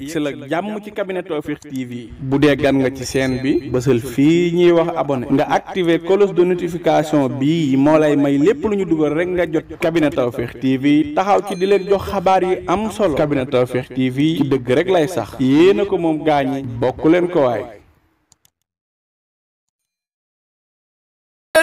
yegsil ak jàmm ci cabinet Tawfekh TV bu dee gan nga ci chaîne bi bësal fii ñuy wax abonné nga activer cloche de notification bii moo lay may lépp lu ñu dugal rek nga jot cabinet Tawfekh TV taxaw ci di leen jox xabaar yi am solo cabinet Tawfekh TV ci dëgg rek lay sax yéena ko moom gaañi bokk leen ko waay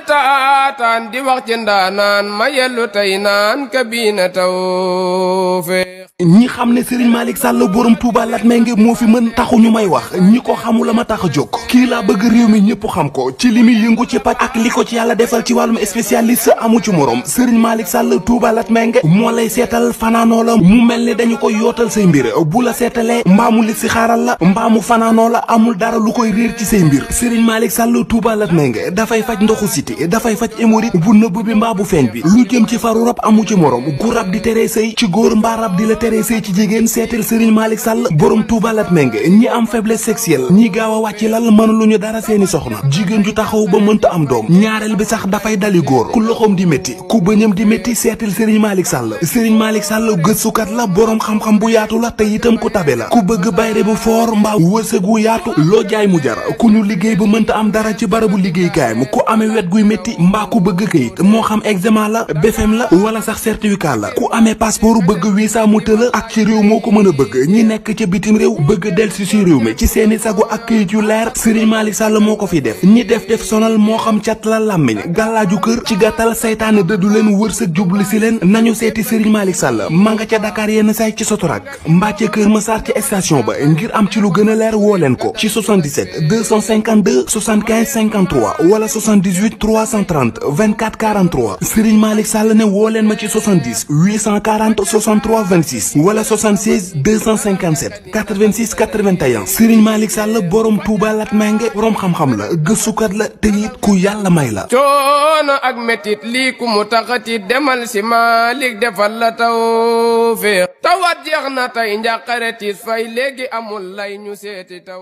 taataan di wax ci ndaanaan ma yellu tey naan kabina Tawfekh ñi xam ne Serigne Malick Sall borom Touba Latmingué moo fi mën taxu ñu may wax ñi ko xamul la ma tax a jóg kii laa bëgg réew mi ñëpp xam ko ci li muy yëngu ci paj ak li ko ci yàlla defal ci wàllum spécialiste amu ci morom Serigne Malick Sall Touba Latmingué moo lay seetal fanaanoo la mu mel ni dañu koy yootal say mbir bu la seetalee mbaamu li si xaaral la mbaamu fanaanoo la amul dara lu koy réer ci say mbir Serigne Malick Sall Touba Latmingué dafay faj ndoxu siti dafay faj hémorroïde bu nëbb bi mbaa bu feeñ bi lu jëm ci faru rab amu ci morom gu rab di teree sëy ci góor mbaa rab di la teree sëy ci jigéen seetal Serigne Malick Sall borom Touba Latmingué ñi am faiblesse sexuelle ñi gaaw a wàcc lal mënuluñu dara seeni soxna jigéen ju taxaw ba mënta am doom ñaareel bi sax dafay dali góor ku loxoom di métti ku bëñam di métti seetal Serigne Malick Sall Serigne Malick Sall gëstukat la borom xam-xam bu yaatu la te itam ku tabe la ku bëgg bayre bu foor mbaa wërsëg wu yaatu loo jaay mu jar ku ñu liggéey ba mënta am dara ci barabu liggéeykaayam ku amee wet guy métti mbaa ku bëgg kayit moo xam examen la BFEM la wala sax certificat la ku amee passeport bëgg visa mu tëla ak ci réew moo ko mën a bëgg ñi nekk ca bitim réew bëgg delsi si réew mi ci seeni sago ak kayit yu leer Serigne Malick Sall moo ko fi def ñi def sonal moo xam cat la làmmiñ gàllaaju kër ci gàttal saytaane dëddu leen wërsëg jublu si leen nañu seeti Serigne Malick Sall ma nga ca Dakar yenn say ci Sotorak mbaa ca Kër Massar ci station ba ngir am ci lu gën a leer woo leen ko ci 77 252 75 53 wala 78 330 24 43 Serigne Malick Sall ne woo leen ma ci 70 840 63 26 wala 76 257 86 81 Serigne Malick Sall borom Touba Latmingué borom xam-xam la gëstukat la te it ku yàlla may la. coono ak metit lii ku mu taxati demal si Malick defal la Tawfekh tawat jeex na tey njàqare tiis fay léegi amul lay ñu seeti taw.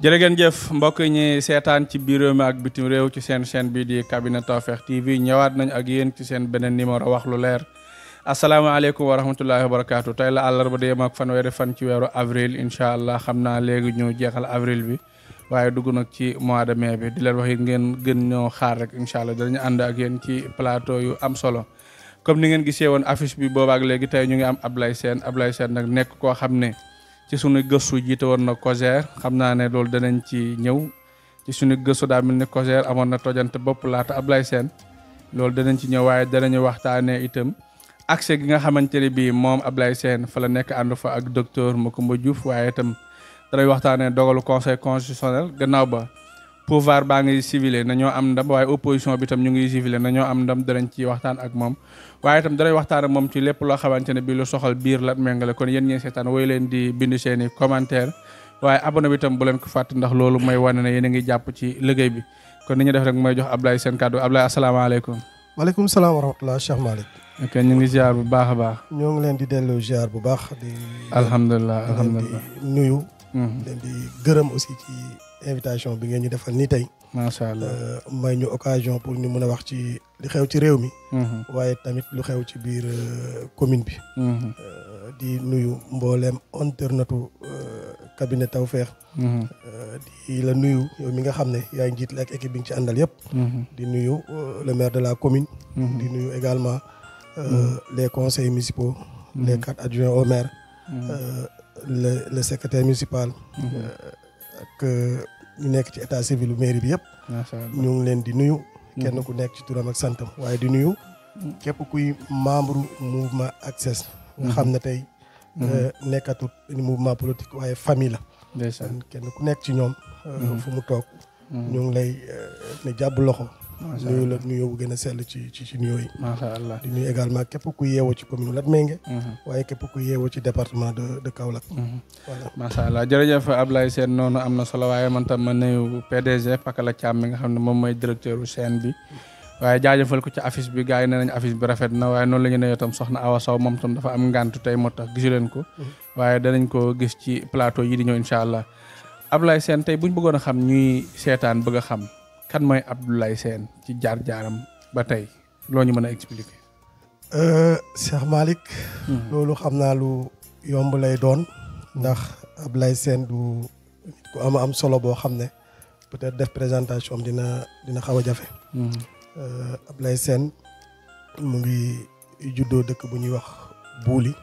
jërë ngeen jëf mbokk ñi seetaan ci biir réew mi ak bitim réew ci seen chaîne bi di cabinet Tawfekh TV ñëwaat nañ ak yéen ci seen beneen numéro wax lu leer asalaamaaleykum wa rahmatullahi wa barakaatu tey la àllarba di yem ak fanweeri fan ci weeru avril incha allah xam naa léegi ñu jeexal avril bi waaye dugg nag ci mois de mai bi di leen wax it ngeen gën ñoo xaar rek incha allah dinañu ànd ak yéen ci plateau yu am solo comme ni ngeen gisee woon affiche bi boobaak léegi tey ñu ngi am Ablaye Sène nag nekk koo xam ne ci suñu gëstu jiite woon na COJER xam naa ne loolu danañ ci ñëw ci suñu gëstu daa mel ni COJER amoon na tojante bopp laata Ablaye Sène loolu danañ ci ñëw waaye danañu waxtaanee itam accès gi nga xamante ne bii moom Ablaye Sène fa la nekk ànd fa ak docteur Macoumba Diouf waaye itam danañ waxtaanee dogalu conseil constitutionnel gannaaw ba pouvoir baa ngi civilé nañoo am ndam waaye opposition bi itam ñu ngi civilé nañoo am ndam danañ ci waxtaan ak moom waaye itam danañ waxtaan ak moom ci lépp loo xamante ne bii lu soxal biir Latmingué la kon yéen ñee seetaan woy leen di bind seeni commentaire waaye abonné bi itam bu leen ko fàtte ndax loolu mooy wane ne yéen a ngi jàpp ci liggéey bi kon ni ñu def rek mooy jox Ablaye Sène kàddu Ablaye asalaamaaleykum. maaleykum salaam wa rahmatulah Cheikh Malick. ok ñu ngi ziar bu baax a baax. ñoo ngi leen di delloo ziar bu baax. alhamdulilah di nuyu. leen di gërëm aussi ci invitation bi ngeen ñu defal nii tey. macha allah may ñu occasion pour ñu mën a wax ci li xew ci réew mi. waaye tamit lu xew ci biir commune bi. di nuyu mbooleem internetu cabinet Tawfekh. di la nuyu yow mi nga xam ne yaay njiit la ak équipe bi nga ci àndal yëpp. di nuyu le maire de la commune. di nuyu également les conseils municipaux. les 4 adjoints au maire. le secrétaire municipal. ak ñu nekk ci état civil mairie bi yëpp. ñu ngi leen di nuyu. kenn ku nekk ci turam ak santam waaye di nuyu. képp kuy membre mouvement Access. nga xam ne tey. nekkatut mouvement politique waaye famille la. kenn ku nekk ci ñoom. fu mu toog. ñu ngi lay ne jàpp loxo. nuyu la nuyoo bu gën a sell ci nuyoo yi. macha allah di nuyu également képp ku yeewoo ci commune Latmingué. waaye képp ku yeewoo ci département de Kaolack. voilà macha allah jërëjëf Ablaye Sène noonu am na solo waaye man tam ma nuyu PDG Pakala Thiam mi nga xam ne moom mooy directeur u chaîne bi. waaye jaajëfal ko ci affiche bi gars yi nee nañ affiche bi rafet na waaye noonu la ñu nuyoo tam soxna Awa Sow moom tam dafa am ngàntu tey moo tax gisu leen ko. waaye danañ ko gis ci plateau yi di ñëw incha allah Ablaye Sène tey buñ bëggoon a xam ñuy seetaan bëgg a xam. kan mooy Ablaye Sène ci jaar-jaaram ba tey loo ñu mën a expliquer. Cheikh Malick. loolu xam naa lu yomb lay doon. ndax Ablaye Sène du ku am solo boo xam ne peut-être def présentation am dina xaw a jafe. Ablaye Sène mu ngi juddoo dëkk bu ñuy wax Bouli.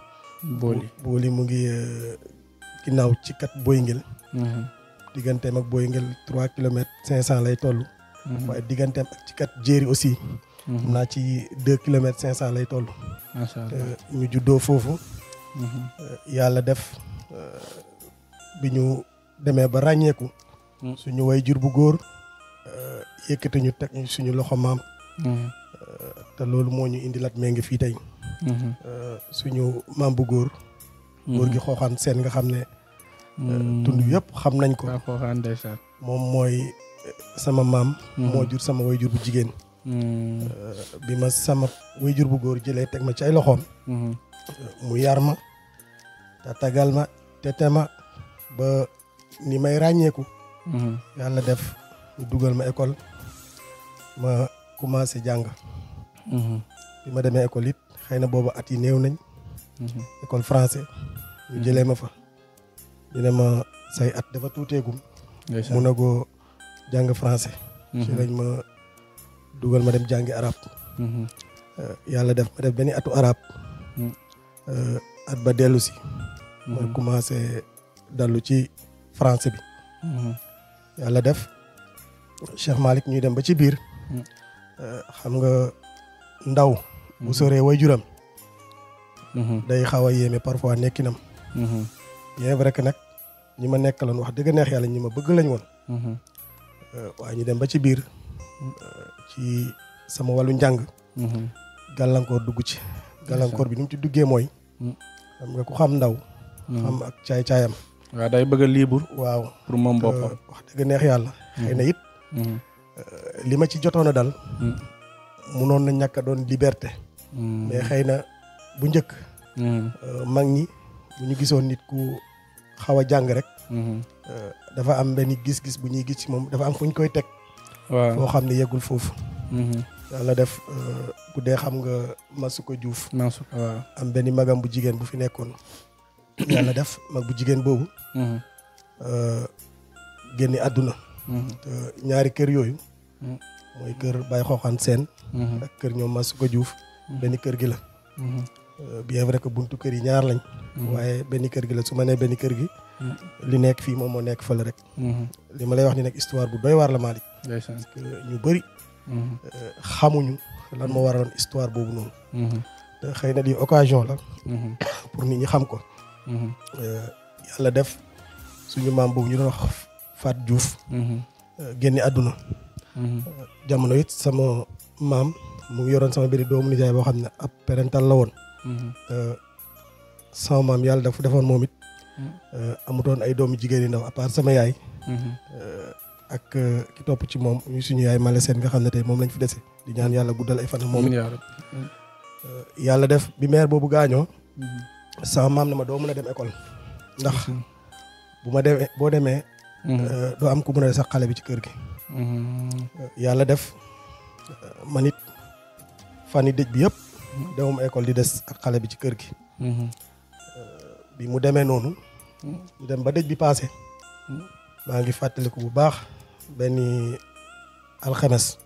Bouli mu ngi ginnaaw ci kat Boyngel. digganteem ak Boyngel 3 kilomètres 500 lay toll. waaye digganteem ak ci kat Jéeri aussi. xam naa ci 2 kilomètres 500 lay toll. macha allah ñu juddoo foofu. yàlla def bi ñu demee ba ràññeeku. suñu way jur bu góor yëkkati ñu teg suñu loxo maam. te loolu moo ñu indi Latmingué fii tey. suñu maam bu góor. góor gi Xooxaan Seen nga xam ne. tund yëpp xam nañ ko. Xooxaan ndeysaan. moom mooy sama maam. moo jur sama way jur bu jigéen. bi ma sama way jur bu góor jëlee teg ma ci ay loxoom. mu yar ma te tagal ma tete ma ba ni may ràññeeku. yàlla def ñu dugal ma école ma commencé jàng. bi ma demee école it xëy na boobu at yi néew nañ. école français ñu jëlee ma fa. ñu ne ma say at dafa tuuteegum. mun na koo jàng français. ci lañ ma dugal ma dem jàngi arab. yàlla def ma def benn atu arab. at ba dellu si. ma commencé dallu ci français bi. yàlla def Cheikh Malick ñuy dem ba ci biir. xam nga ndaw. bu soree way juram. day xaw a yéeme parfois nekkinam. bien vrai que nag ñi ma nekkaloon wax dëgg neex yàlla ñi ma bëgg lañ woon. waaye ñu dem ba ci biir. ci sama wàllu njàng. gàllankoor dugg ci. gàllankoor bi ni mu ci duggee mooy. xam nga ku xam ndaw. xam ak caay-caayam. waaw day bëgg a libre. waaw pour moom boppam. wax dëgg neex yàlla. xëy na it. li ma ci jotoon a dal. munoon na ñàkk a doon liberté. mais xëy na bu njëkk. mag ñi bu ñu gisoon nit ku xaw a jàng rek. dafa am benn gis-gis bu ñuy gis ci moom dafa am fu ñu koy teg. waaw foo xam ne yeggul foofu. yàlla def bu dee xam nga Masuka Diouf. waaw am benn magam bu jigéen bu fi nekkoon. yàlla def mag bu jigéen boobu. génni àdduna. te ñaari kër yooyu. mooy kër Baye Xooxaan Seen. ak kër ñoom Masuka Diouf. benn kër gi la. bien vrai que buntu kër yi ñaar lañ. waaye benn kër gi la su ma nee benn kër gi. li nekk fii moom moo nekk fële rek. li ma lay wax ni nag histoire bu doy waar la Malick. parce que ñu bëri. xamuñu lan moo waraloon histoire boobu noonu. te xëy na di occasion la. pour nit ñi xam ko. yàlla def suñu maam boobu ñu doon wax Fat Diouf. génne àdduna. jamono it sama maam mu ngi yoroon sama benn doomu nijaay boo xam ne ab parental la woon. sama maam yàlla dafa defoon moom it. amutoon ay doomu jigéen yu ndaw à part sama yaay. ak ki topp ci moom ñu suñu yaay Male Seen nga xam ne tey moom lañ fi dese di ñaan yàlla guddal ay fan moom yàlla def bi mère boobu gaañoo. sama maam ne ma doo mën a dem école. ndax bu ma demee boo demee. doo am ku mën a sax xale bi ci kër gi. yàlla def man it fan yi dëj bi yëpp. demuma école di des ak xale bi ci kër gi. bi mu demee noonu. ñu dem ba dëj bi paase. maa ngi fàttaliku bu baax benn alxames.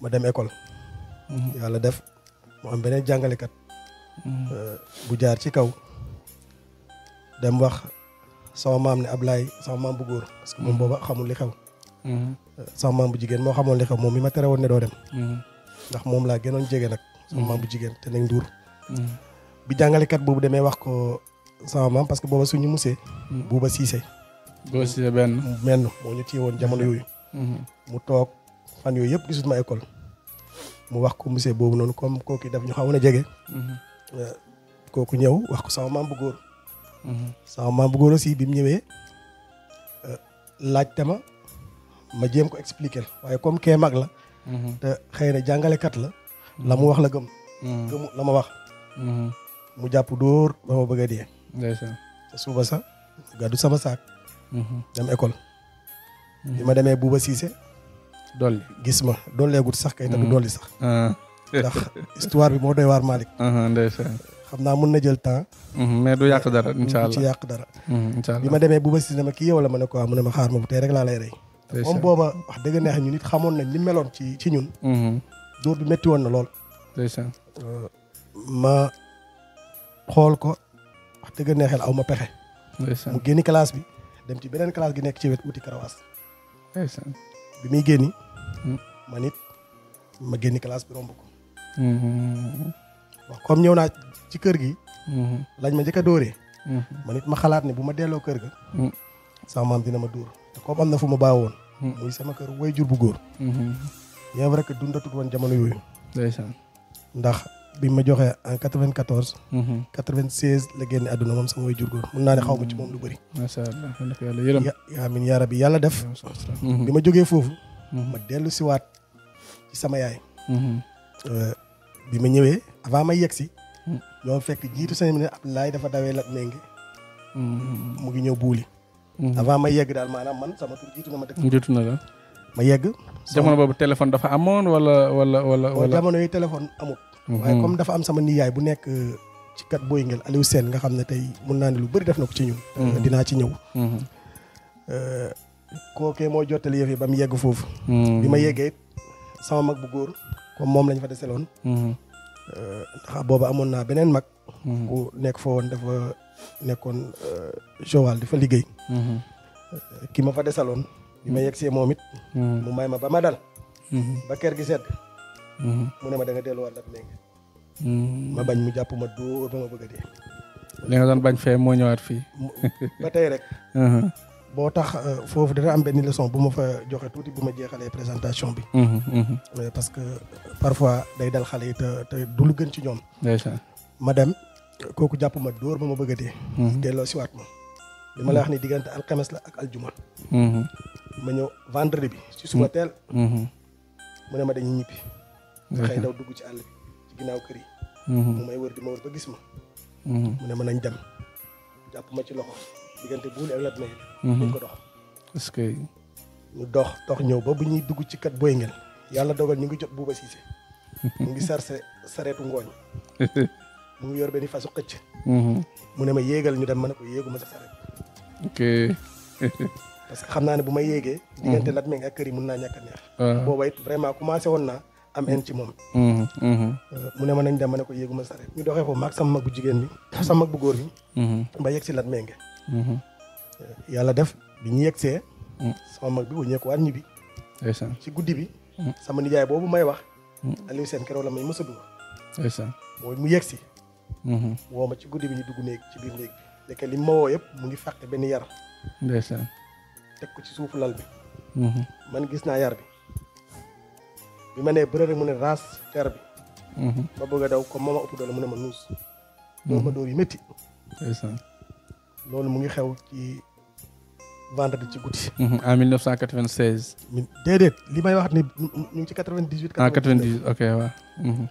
ma dem école. yàlla def mu am beneen jàngalekat. bu jaar ci kaw. dem wax sama maam ne Ablaye sama maam bu góor parce que moom booba xamul li xew. sama maam bu jigéen moo xamoon li xew moom mi ma tere woon ne doo dem. ndax moom laa gënoon jege nag. sama maam bu jigéen te nañ nduur. bi jàngalekat boobu demee wax ko sama maam parce que booba suñu musee. buuba siise. buuba siise benn. menn moo ñu téye woon jamono yooyu. mu toog fan yooyu yëpp gisut ma école. mu wax ko musée boobu noonu comme kooku daf ñu xawoon a jege. kooku ñëw wax ko sama maam bu góor. sama maam bu góor aussi bi mu ñëwee laajte ma jéem ko expliquer waaye comme kee mag la. te xëy na jàngalekat la. la mu wax la gëm. gëmu la ma wax. mu jàpp dóor ba ma bëgg a dee. ndeysaan. te suba sax gàddu sama saak. dem école. bi ma demee Buuba Siise. dolli gis ma dolleegut sax kay te du dolli sax. ndax histoire bi moo doy waar Malick. ndeysaan. xam naa mun na jël temps. mais du yàq dara incha allah ci yàq dara. incha allah bi ma demee bu ba si ne ma kii yow la ma ne ko mu ne ma xaar ma bu tey rek laa lay rey. moom booba wax dëgg neex ñu nit xamoon nañ li meloon ci ñun. dóor bi métti woon na lool. ndeysaan. ma xool ko wax dëgg neexel aw ma pexe. ndeysaan. mu génni classe bi dem ci beneen classe gi nekk ci wet wuti karawaas. ndeysaan. bi muy génni. ma nit ma génni classe bi romb ko. wax comme ñëw naa ci kër gi. lañ ma njëkk a dóoree. ma nit ma xalaat ne bu ma delloo kër ga. sama maam dina ma dóor te comme am na fu ma bàyyi woon. muy sama kër way jur bu góor. bien vrai que dundatut woon jamono yooyu. ndeysaan. ndax bi ma joxee en 94. 96 la génne àdduna moom sama way jur góor mun naa ne xaw ma ci moom lu bëri. macha allah yàlla yërëm. amiin yaa rabbi yàlla def. bi ma jógee foofu. ma dellu siwaat ci sama yaay. bi ma ñëwee avant may yegg si. ñoo fekk jiitu seen ne Abdoulaye dafa dawee lat ménge. mu ngi ñëw buuli. avant may yegg daal maanaam man sama tur jiitu na ma dëkk. jiitu na la. ma yegg. jamono boobu téléphone dafa amoon wala. jamono yi téléphone amut. waaye comme dafa am sama niyaay bu nekk ci kat booy ngel Aliou Sène nga xam ne tey mun naa ne lu bëri def na ko ci ñun. dinaa ci ñëw. kookee moo jottali yëf yi ba mu yegg foofu. bi ma yeggee sama mag bu góor comme moom lañ fa deseloon. ndax boobu amoon naa beneen mag. ku nekk fa woon dafa nekkoon Joal di fa liggéey. ki ma fa desaloon. bi ma yegg see moom it. mu may ma ba ma dal. ba kër gi sedd. mu ne ma da nga delluwaat lat ménge. ma bañ mu jàpp ma dóor ba ma bëgg a dee. li nga doon bañ fee moo ñëwaat fii. ba tey rek. boo tax foofu dana am benn leçon bu ma fa joxe tuuti bu ma jeexalee présentation bi. parce que parfois day dal xale yi te du lu gën ci ñoom. ndeysaan. ma dem kooku jàpp ma dóor ba ma bëgg a dee. delloo si waat ma. li ma la wax ni diggante alxames la ak aljuma. ma ñëw vendredi bi ci suba teel. mu ne ma dañuy ñibbi. xëy daw dugg ci àll bi ci ginnaaw kër yi. mu may wër di ma wër ba gis ma. mu ne ma nañ dem jàpp ma ci loxo diggante buuli ak lat ménge. dañ ko dox. est-ce que. ñu dox ñëw ba bu ñuy dugg ci kat booy ngel yàlla dogal ñu ngi jot buuba siise. mu ngi sarse sareetu ngooñ. mu ngi yor benn fasu xëcc. mu ne ma yéegal ñu dem ma ne ko yéegu ma sa sareet. ok. parce que xam naa ne bu ma yéegee. diggante lat ménge ak kër yi mun naa ñàkk a neex. booba it vraiment commencé woon naa am en ci moom. mu ne ma nañ dem ma ne ko yéegu ma sa sareet ñu doxee foofu maag sama mag bu jigéen bi sama mag bu góor bi. ba yegg si lat ménge. yàlla def bi ñu yegsee. sama mag bi wëññeeku waat ñibbi. ndeysaan. ci guddi bi. sama nijaay boobu may wax. Aliou Sène keroog la may mës a dugg. ndeysaan. mooy mu yegsi. woo ma ci guddi bi ñu dugg néeg ci biir néeg bi. léegi li ma woo yëpp mu ngi fàtte benn yar. ndeysaan. teg ko ci suufu lal bi. man gis naa yar bi. bi ma nee bëre rek mu ne raas ter bi. ma bëgg a daw comme ma ëpp doole mu ne ma nuus. dóor ma dóor yu métti. ndeysaan. loolu mu ngi xew ci vendredi ci guddi. en 1996. déedéet li may wax ni ñu ngi ci 98. ah 98 ok waaw.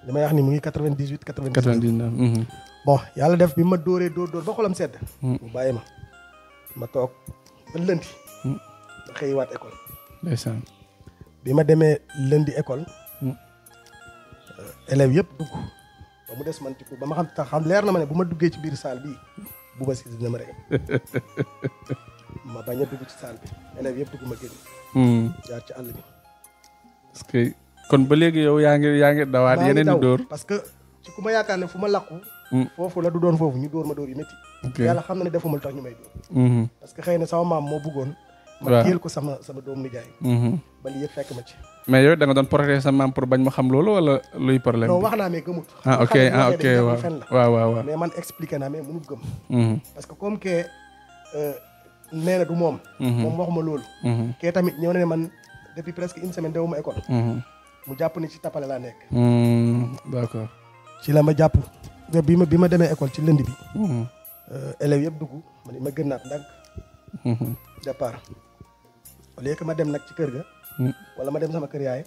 li may wax ni mu ngi 98 99. 99. bon yàlla def bi ma dóoree dóor ba xolam sedd. mu bàyyi ma toog ba lëndi. ma xëy waat école. ndeysaan. bi ma demee lëndi école. élèves yëpp dugg ba mu des man ci ba ma xam leer na ma ne bu ma duggee ci biir salle bii Bouba Cissé dina ma rey ma bañ a dugg ci salle bi élèves yëpp dugg ma génn. jaar ci àll bi. parce que kon ba léegi yow yaa ngi dawaat yeneen di dóor. parce que ci ku ma yaakaar ne fu ma làqu. foofu la du doon foofu ñu dóor ma dóor yu métti. yàlla xam na ne defuma lu tax ñu may dóor. parce que xëy na sama maam moo bëggoon. ma téyel ko sama doomu nijaay. ba lii yëpp fekk ma ci. mais yow da nga doon protéger sa maam pour bañ ma xam loolu wala luy problème. non wax naa mais gëmut. ok waaw. mais man expliqué naa mais mënut gëm. parce que comme que nee na du moom. moom waxuma loolu. kee tamit ñëw na ne man depuis presque une semaine dewuma école. mu jàpp ni ci tapale laa nekk. d'accord. ci la ma jàpp bi ma demee école ci lënd bi. élèves yëpp dugg ma gën naat ndànk. départ au lieu que ma dem nag ci kër ga. wala ma dem sama kër yaay.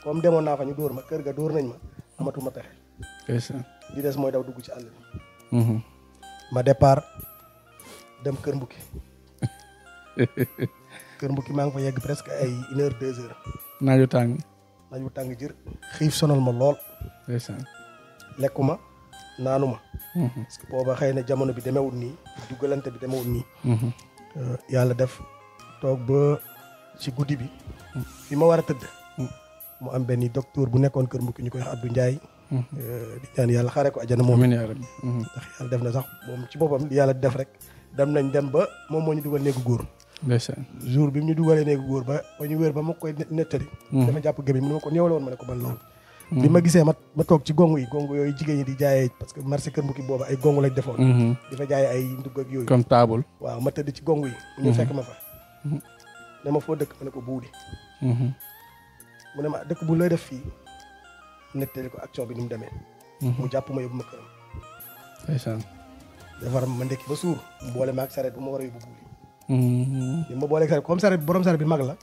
comme demoon naa fa ñu dóor ma kër ga dóor nañ ma amatuma pexe. li des mooy daw dugg ci àll bi. ma départ dem kër mbukki. kër mbukki maa ngi fa yegg presque ay 1 heure 2 heures. naaju tàng jër xiif sonal ma lool. ndeysaan. lekkuma naanuma. parce que booba xëy na jamono bi demewul nii duggalante bi demewul nii. yàlla def toog ba ci guddi bi. fi ma war a tëdd. mu am benn docteur bu nekkoon kër mbukki ñu koy wax Abdou Ndiaye. di ñaan yàlla xaare ko àjjana moom. amiin yaa rabbi. ndax yàlla def na sax moom ci boppam yàlla def rek dem ba moom moo ñu dugal néegu góor. ndeysaan. jour bi mu ñu dugalee néegu góor ba ñu wéer ba ma koy nettali. dafa jàpp gémmiñ mu ne ma ko néewale woon ma ne ko ban loolu. bi ma gisee ma toog ci gongu yooyu jigéen ñi di jaayee parce que marché kër mbukki booba ay gongu lañ defoon. di fa jaayee ay ndugg ak yooyu. comme table. waaw ma tëdd ci gongu yi. mu ñu fekk ma fa. ne ma foo dëkk ma ne ko buudi. mu ne ma dëkk bu looy def fii nettali ko action bi ni mu demee. mu jàpp ma yóbbu ma këram. ndeysaan. defar ma ndekki ba suur mu boole ma ak sareet bu ma war a yóbbu buudi. li ma boole ak sareet comme sareet borom sareet bi mag la.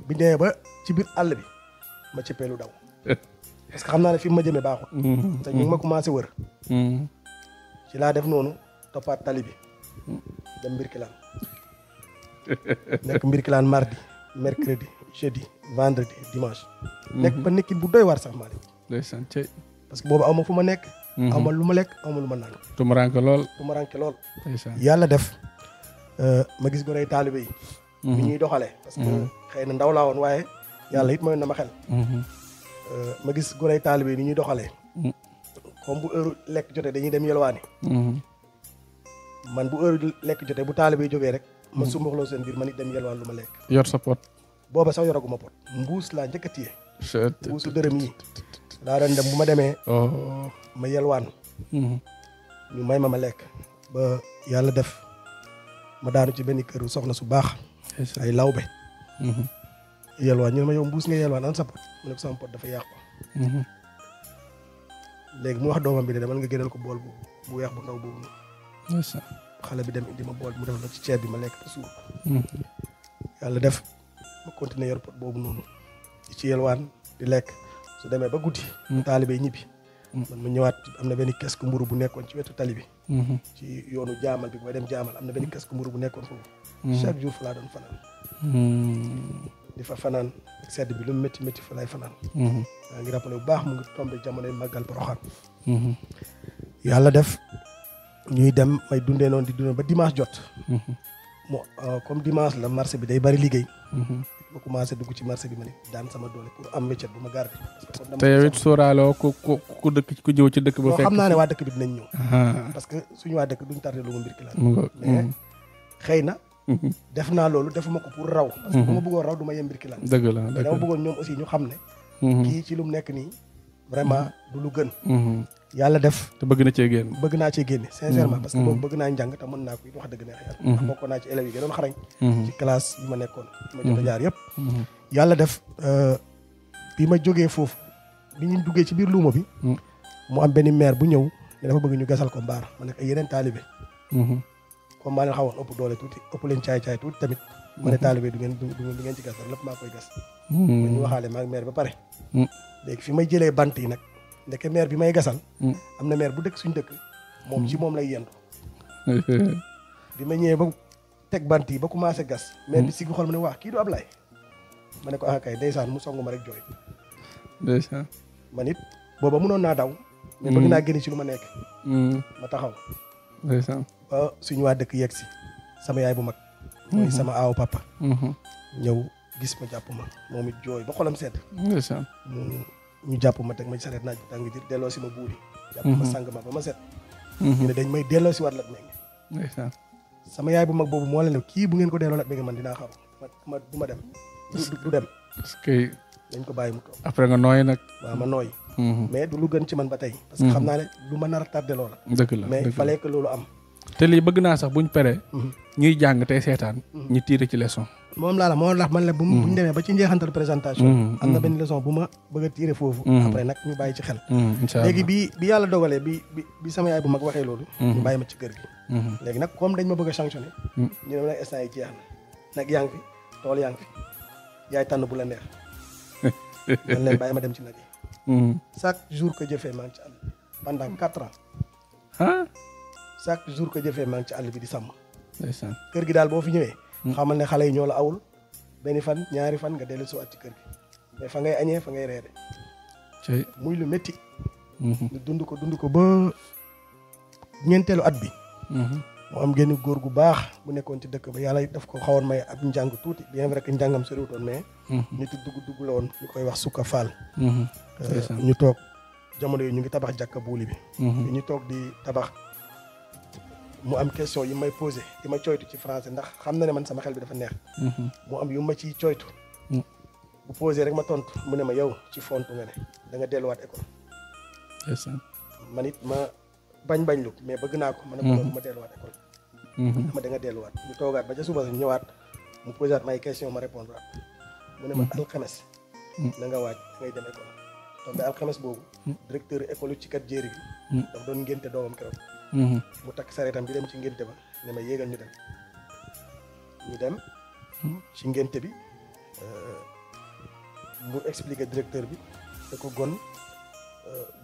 bi demee ba ci biir àll bi ma cëppeelu daw. parce que xam naa ne fi mu ma jëmee baaxul. te ñu ngi ma commencé wër. ci laa def noonu toppaat tali bi dem Mbirkilaan nekk Mbirkilaan mardi mercredi jeudi vendredi dimanche. nekk ba nekkin bu doy waar sax maa ndeysaan cey. parce que boobu aw ma fu ma nekk. aw ma lu ma lekk aw ma lu ma naan. tumuranke lool. ndeysaan yàlla def ma gis goney taalibe yi. bi ñuy doxalee. parce que xëy na ndaw laa woon waaye yàlla it mayoon na ma xel. ma gis goney taalibe yi ni ñuy doxalee. comme bu heure lekk jotee dañuy dem yelwaani. man bu heure lekk jotee bu taalibe yi jógee rek. ma sumbaxloo seen biir man it dem yelwaan lu ma lekk. yor sa pot. booba sax yoraguma pot. mbuus laa njëkk a téye. mbuusu dërëm yi. daa doon dem bu ma demee. ma yelwaan. ñu may ma lekk. ba yàlla def ma daanu ci benn kër soxna su baax. ay lawbe. yelwaan ñu ne ma yow mbuus nga yelwaan an sa pot mu ne ko sama pot dafa yàqu. léegi mu wax doomam bi de demal nga génneel ko bool bu weex bu ndaw boobu. xale bi dem indi ma bool mu def la ci ceeb bi ma lekk ba suur. yàlla def ma continuer yor pot boobu noonu. di ci yelwaan di lekk su demee ba guddi. taalibe ñibbi. man ma ñëwaat am na benn kesku mburu bu nekkoon ci wetu tali bi. ci yoonu jaamal bi booy dem jaamal am na benn kesku mburu bu nekkoon foofu. chaque jour fa laa doon fanaan. di fa fanaan sedd bi lu mu métti métti fa laay fanaan. maa ngi rappelé bu baax mu ngi tombé jamonoy màggal Porokhane. yàlla def ñuy dem may dundee noonu di dundee ba dimanche jot. comme dimanche la marché bi day bari liggéey. ma commencé dugg ci marché bi ma ne daan sama doole pour am métier bu ma garder. te yow it sóoraaloo ku dëkk ku ñëw ci dëkk ba fekk. xam naa ne waa dëkk bi dinañ ñëw. parce que suñu waa dëkk duñ tardé lu mu Mbirkilaan. mais xëy na. def naa loolu defuma ko pour raw. parce que bu ma bëggoon raw du ma yem Mbirkilaan. dëgg la dama bëggoon ñoom aussi ñu xam ne. kii ci lu mu nekk nii vraiment du lu gën. yàlla def. te bëgg na cee génn. bëgg naa cee génne sincèrement. parce que boobu bëgg naa njàng te mën naa ko it wax dëgg neex yàlla. ndax bokkoon naa ci élèves yi gënoon xarañ. ci classe yi ma nekkoon. ma jot a jaar yëpp. yàlla def bi ma jógee foofu bi ñu duggee ci biir luuma bi. mu am benn maire bu ñëw ne dafa bëgg ñu gasal ko mbaar ma nekk ay yeneen taalibe. comme maa leen xawoon ëpp doole tuuti ëpp leen caay-caay tuuti tamit. ma ne taalibe du ngeen ci gasal lépp maa koy gas. ma ñu waxaale maa maire ba pare. léegi fi may jëlee bant yi nag. ndeke maire bi may gasal. am na maire bu dëkk suñ dëkk. moom ci moom lay yendu. bi ma ñëwee ba teg bant yi ba commencé gas. maire bi si gi xool ma ne waa kii du Ablaye. ma ne ko ah kay ndeysaan mu song ma rek jooy. ndeysaan. man it booba mënoon naa daw. mais bëgg naa génn ci lu ma nekk. ma taxaw. ndeysaan. ba suñu waa dëkk yegg si. sama yaay bu mag. mooy sama aaw papa. ñëw gis ma jàpp ma moom it jooy ba xolam sedd. ndeysaan. ñu jàpp ma teg ma ci sareet naaj bi tàng jër delloo si ma buuri. jàpp ma sang ma ba ma set. ñu ne dañ may delloo si waat Lat Mingué. ndeysaan. sama yaay bu mag boobu moo leen ne kii bu ngeen ko delloo Lat Mingué man dinaa xaru ma du ma dem. du dem. parce que. dañ ko bàyyi mu toog. après nga nooy nag. waaw ma nooy. mais du lu gën ci man ba tey. parce que xam naa ne lu ma nar a tardé loola. dëgg la mais il fallait que loolu am. te lii bëgg naa sax buñ paree. ñuy jàng tey seetaan. ñu tiire ci leçon. moom laa la moo tax man la bu ñu demee ba ci njeexantal présentation. am na benn leçon bu ma bëgg a tiire foofu. après nag ñu bàyyi ci xel. incha allah léegi bi yàlla dogalee bi sama yaay bu mag waxee loolu. ñu bàyyi ma ci kër gi. léegi nag comme dañ ma bëgg a sanctionné. ñu ne nag instant yi jeex na nag yaa ngi fi tool yaa ngi fi yaay tànn bu la neex. man leen bàyyi ma dem ci nag yi. chaque jour que jëfee maa ngi ci àll pendant 4 ans. chaque jour que jëfee maa ngi ci àll bi di sàmm. ndeysaan. kër gi daal boo fi ñëwee. xamal ne xale yi ñoo la awul benn fan ñaari fan nga dellu si waat ci kër gi mais fa ngay añee fa ngay reere. muy lu métti ñu dund ko ba ñeenteelu at bi mu am génn góor gu baax bu nekkoon ci dëkk ba yàlla daf ko xawoon may ab njàng tuuti bien vrai que njàngam soriwutoon mais nit dugg la woon ñu koy wax Sukka Fall ñu toog jamono yi ñu ngi tabax jàkka buuli bi ñu toog di tabax mu am question yi may posé di ma coytu ci français ndax xam na ne man sama xel bi dafa neex mu am yu ma ciy coytu bu posé rek ma tontu mu ne ma yow ci fontu nga ne da nga delluwaat école man it ma bañ lu mais bëgg naa ko ma ne ko ma delluwaat école ma da nga delluwaat ñu toogaat ba ca suba sa ñëwaat mu posé waat may question ma répondre at mu ne ma alxames na nga waaj ngay dem école tombe alxames boobu directeur école ci kat jéeri bi dafa doon ngénte doomam keroog mu takk sareetam di dem ci ngénte ba ne ma yéegal ñu dem ci ngénte bi mu expliqué directeur bi da ko gon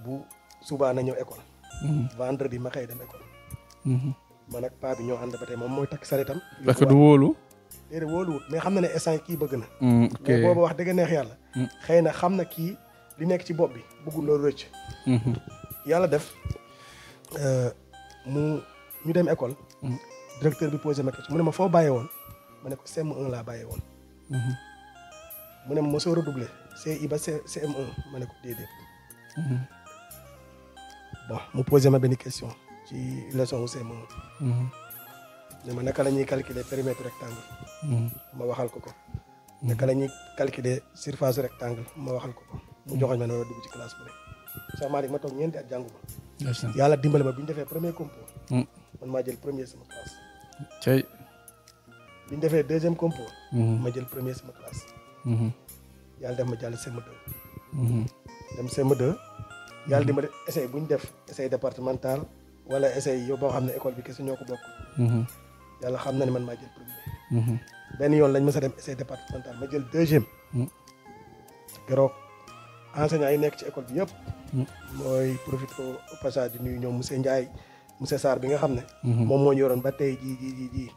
bu subaa na ñëw école vendredi ma xëy dem école man ak paa bi ñoo ànd ba tey moom mooy takk sareetam parce que du wóolu déedéet wóoluwut mais xam na ne instant kii bëgg na mais boobu wax dëgg neex yàlla xëy na xam na kii li nekk ci bopp bi bëggul loolu rëcc yàlla def ñu dem école directeur bi posé ma question mu ne ma foo bàyyee woon ma ne ko CM1 laa bàyyee woon mu ne ma mosoo redoubler CI ba CM1 ma ne ko déedéet bon mu posé ma benn question ci leçon wu CM1 ne ma naka la ñuy calculer périmètre rectangle ma waxal ko naka la ñuy calculer surface rectangle ma waxal ko mu joxoñ ma ne war a dugg ci classe bu ne Cheikh Malick ma toog ñeenti at jàngu ma yàlla dimbale ma bi ñu defee premier compo man maa jël premier sama classe bi ñu defee deuxième compo ma jël premier sama classe yàlla def ma jàll CM2 dem CM2 yàlla dimbale essai bu ñu def essai départemental wala essai yow boo xam ne école bi kese ñoo ko bokk yàlla xam na ne man maa jël premier benn yoon lañ ma sa dem essai départemental ma jël deuxième keroog enseignants yi nekk ci école bi yëpp mooy profité au passage di nuyu ñoom monsieur Ndiaye monsieur Sarr bi nga xam ne moom moo ñu yoroon ba tey jii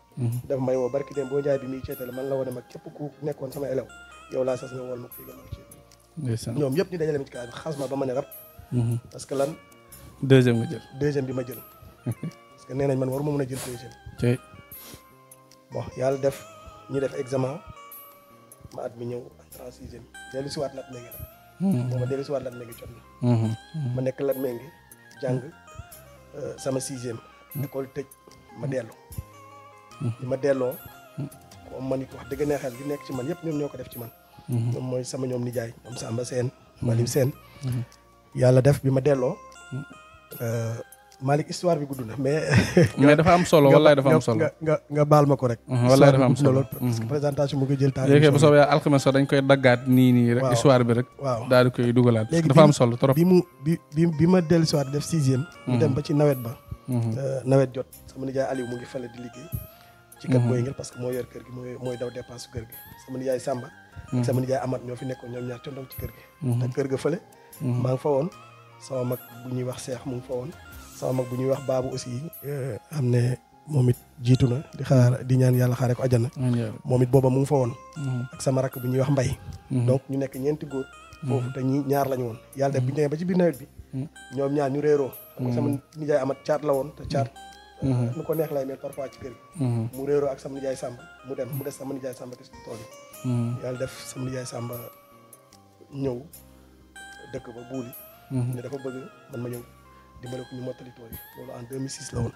daf may woo barki dem boo Ndiaye bi muy ceetale man la wane ma képp ku nekkoon sama élève yow laa sas nga wool ma ko fii ci ñoom yëpp ñu dajale ma ci classe bi xas ma ba ma ne rab parce que lan deuxième nga jël deuxième bi ma jël parce que nee nañ man waruma mën a jël deuxième bon yàlla def ñu def examen ma at mi ñëw entrée en sixième dellu si waat lat méngi nag mooma dellu si waat lat méngi jot na ma nekk lat méngi jàng sama sixième école tëj ma dellu li ma delloo comme man it wax dëgg neexal li nekk ci man yëpp ñoom ñoo ko def ci man ñoom mooy sama ñoom nijaay ñoom Samba Sène Malim Sène yàlla def bi ma delloo Malick histoire bi gudd na mais dafa am solo wallaay dafa am solo nga baal ma ko rek wallaay dafa am solo parce que présentation mu ngi jël temps léegi bu soobee alxames dañ koy daggaat nii rek histoire bi rek waaw daal di koy dugalaat dafa am solo trop bi ma dellu si waat def sixième ñu dem ba ci nawet ba nawet jot sama nijaay Aliou mu ngi fale di liggéey ci kat mooy ngel parce que moo yor kër gi mooy daw dépense kër gi sama nijaay Samba ak sama nijaay Amath ñoo fi nekkoon ñoom ñaar condoog ci kër gi te kër ga fële maa ngi fa woon sama mag bu ñuy wax Seex mu ngi fa woon sama mag bu ñuy wax Baabu aussi am ne moom it jiitu na di ñaan yàlla xaare ko ajana moom it booba mu ngi fa woon ak sama rakk bu ñuy wax Mbay donc ñu nekk ñeenti góor foofu te ñi ñaar lañu woon yàlla def bi ñu demee ba ci biir nawet bi ñoom ñaar ñu réeroo sama nijaay Amath caat la woon te caat nu ko neex lay mel parfois ci kër gi mu réeroo ak sama nijaay Samba mu dem mu des sama nijaay Samba des ci tool yi yàlla def sama nijaay Samba ñëw dëkk ba buuli ne dafa bëgg man ma ñëw dimbale ko ñu mottali tool yi loolu en 2006 la woon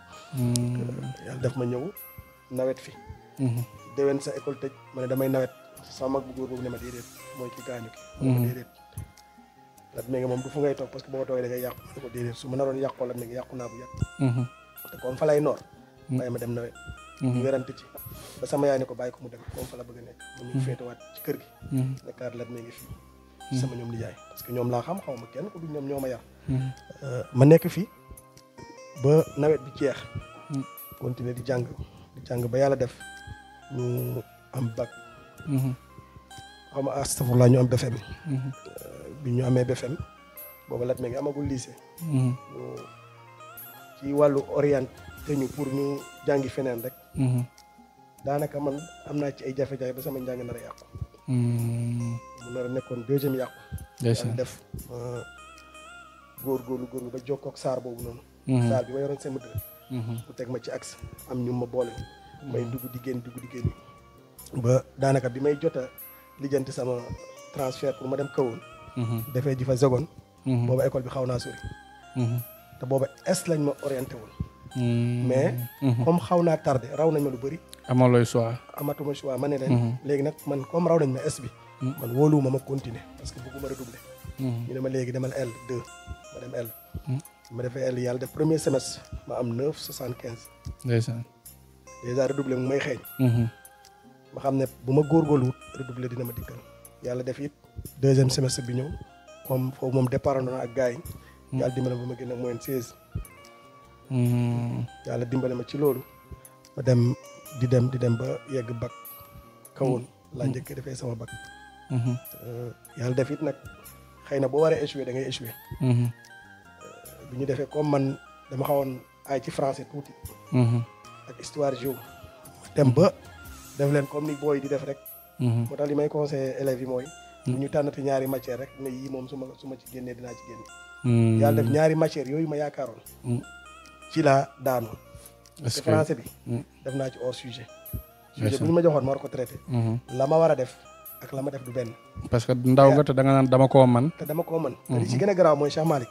yàlla def ma ñëw nawet fi déwén sa école tëj ma ne damay nawet sama mag bu góor boobu ne ma déedéet mooy ki gaañu ki ma déedéet lat mi ngi moom du fu ngay toog parce que boo toogee da ngay yàqu ma ne ko déedéet su ma naroon yàqoo lat mi ngi yàqu naa bu yàgg te comme fa lay noor bàyyi ma dem nawet ñu werante ci ba sama yaay ne ko bàyyi ko mu dem comme fa la bëgg a nekk mu ñu féetewaat ci kër gi nekkaat lat mi ngi fii sama ñoom nijaay parce que ñoom laa xam xaw ma kenn ku du ñoom ñoo ma yar ma nekk fi ba nawet bi jeex continuer di jàng ba yàlla def ñu am bac xam nga astafurlaa ñu am BFEM bi ñu amee BFEM booba lat mi ngi amagul lycée ci wàllu orienté ñu pour ñu jàngi feneen rek daanaka man am naa ci ay jafe-jafe ba sama njàng nar a yàqu mu nar a nekkoon deuxième yàqu ndeysaan def góorgóorlu ba jokkook saar boobu noonu. saar bi ma yoroon seen dërëm. mu teg ma ci axe am ñu ma boole. may dugg di génn ba daanaka bi may jot a lijjanti sama transfert pour ma dem kawoon. defee ji fa seconde. booba école bi xaw naa sori. te booba est lañ ma orienté woon. mais comme xaw naa tardé raw nañ ma lu bëri. amalooy choix. amatuma choix ma ne leen. léegi nag man comme raw nañ ma est bi. man wóoluwuma ma continuer parce que bëgguma redoubler. ñu ne ma léegi demal L2 ma dem L. ma defee L yàlla def premier semestre ma am 9,75. ndeysaan. déjà redoubler mu may xeeñ. ma xam ne bu ma góorgóorluwut redoubler dina ma dikkal. yàlla def it deuxième semestre bi ñëw comme foofu moom départ na ak gars yi. yàlla dimbale ba ma génne moyenne 16. yàlla dimbale ma ci loolu. ma dem di dem ba yegg bac kawoon laa njëkk defee sama bac. yàlla def it nag xëy na boo waree échouer da ngay échouer. bi ñu defee comme man dama xawoon ay ci français tuuti. ak histoire géo. dem ba def leen comme ni booy di def rek. moo tax li may conseillé élèves yi mooy. bu ñu tànnati ñaari matière rek ne yii moom su ma ci génnee dinaa ci génne. yàlla def ñaari matière yooyu ma yaakaaroon. ci laa daanu. parce que français bi. def naa ci hors sujet. sujet bu ñu ma joxoon ma war ko traité. la ma war a def ak la ma def du benn. parce que ndaw nga te da nga naan dama koo man. te li ci gën a garaaw mooy Cheikh Malick.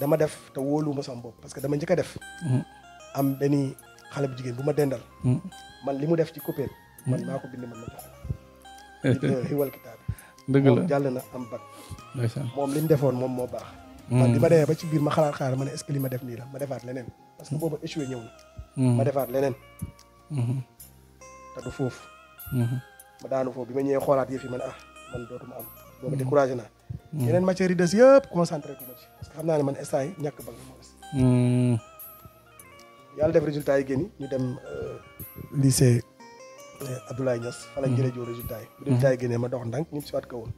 dama def te wóoluwuma sama bopp parce que dama njëkk a def. am benn xale bu jigéen bu ma dendal. man li mu def ci coppite. man maa ko bind man ma jox ko. xiwal kitaab dëgg la moom jàll na am bac. moom li mu defoon moom moo baax. man bi ma demee ba ci biir ma xaar ma ne est-ce que li ma def nii la ma defaat leneen. parce que boobu échoué ñëw na. ma defaat leneen. te du foofu. ma daanu foofu bi ma ñëwee xoolaat yëf yi man man dootuma am. boobu découragé naa. yeneen matières yi des yëpp concentré ko ma ci. parce que xam naa ne man instant yi ñàkk bac moo des. yàlla def résultat yi génn ñu dem lycée Abdoulaye Niass. fa lañ jëlee joo résultat yi. bu résultat yi génnee ma dox ndànk ñëpp si waat kawoon.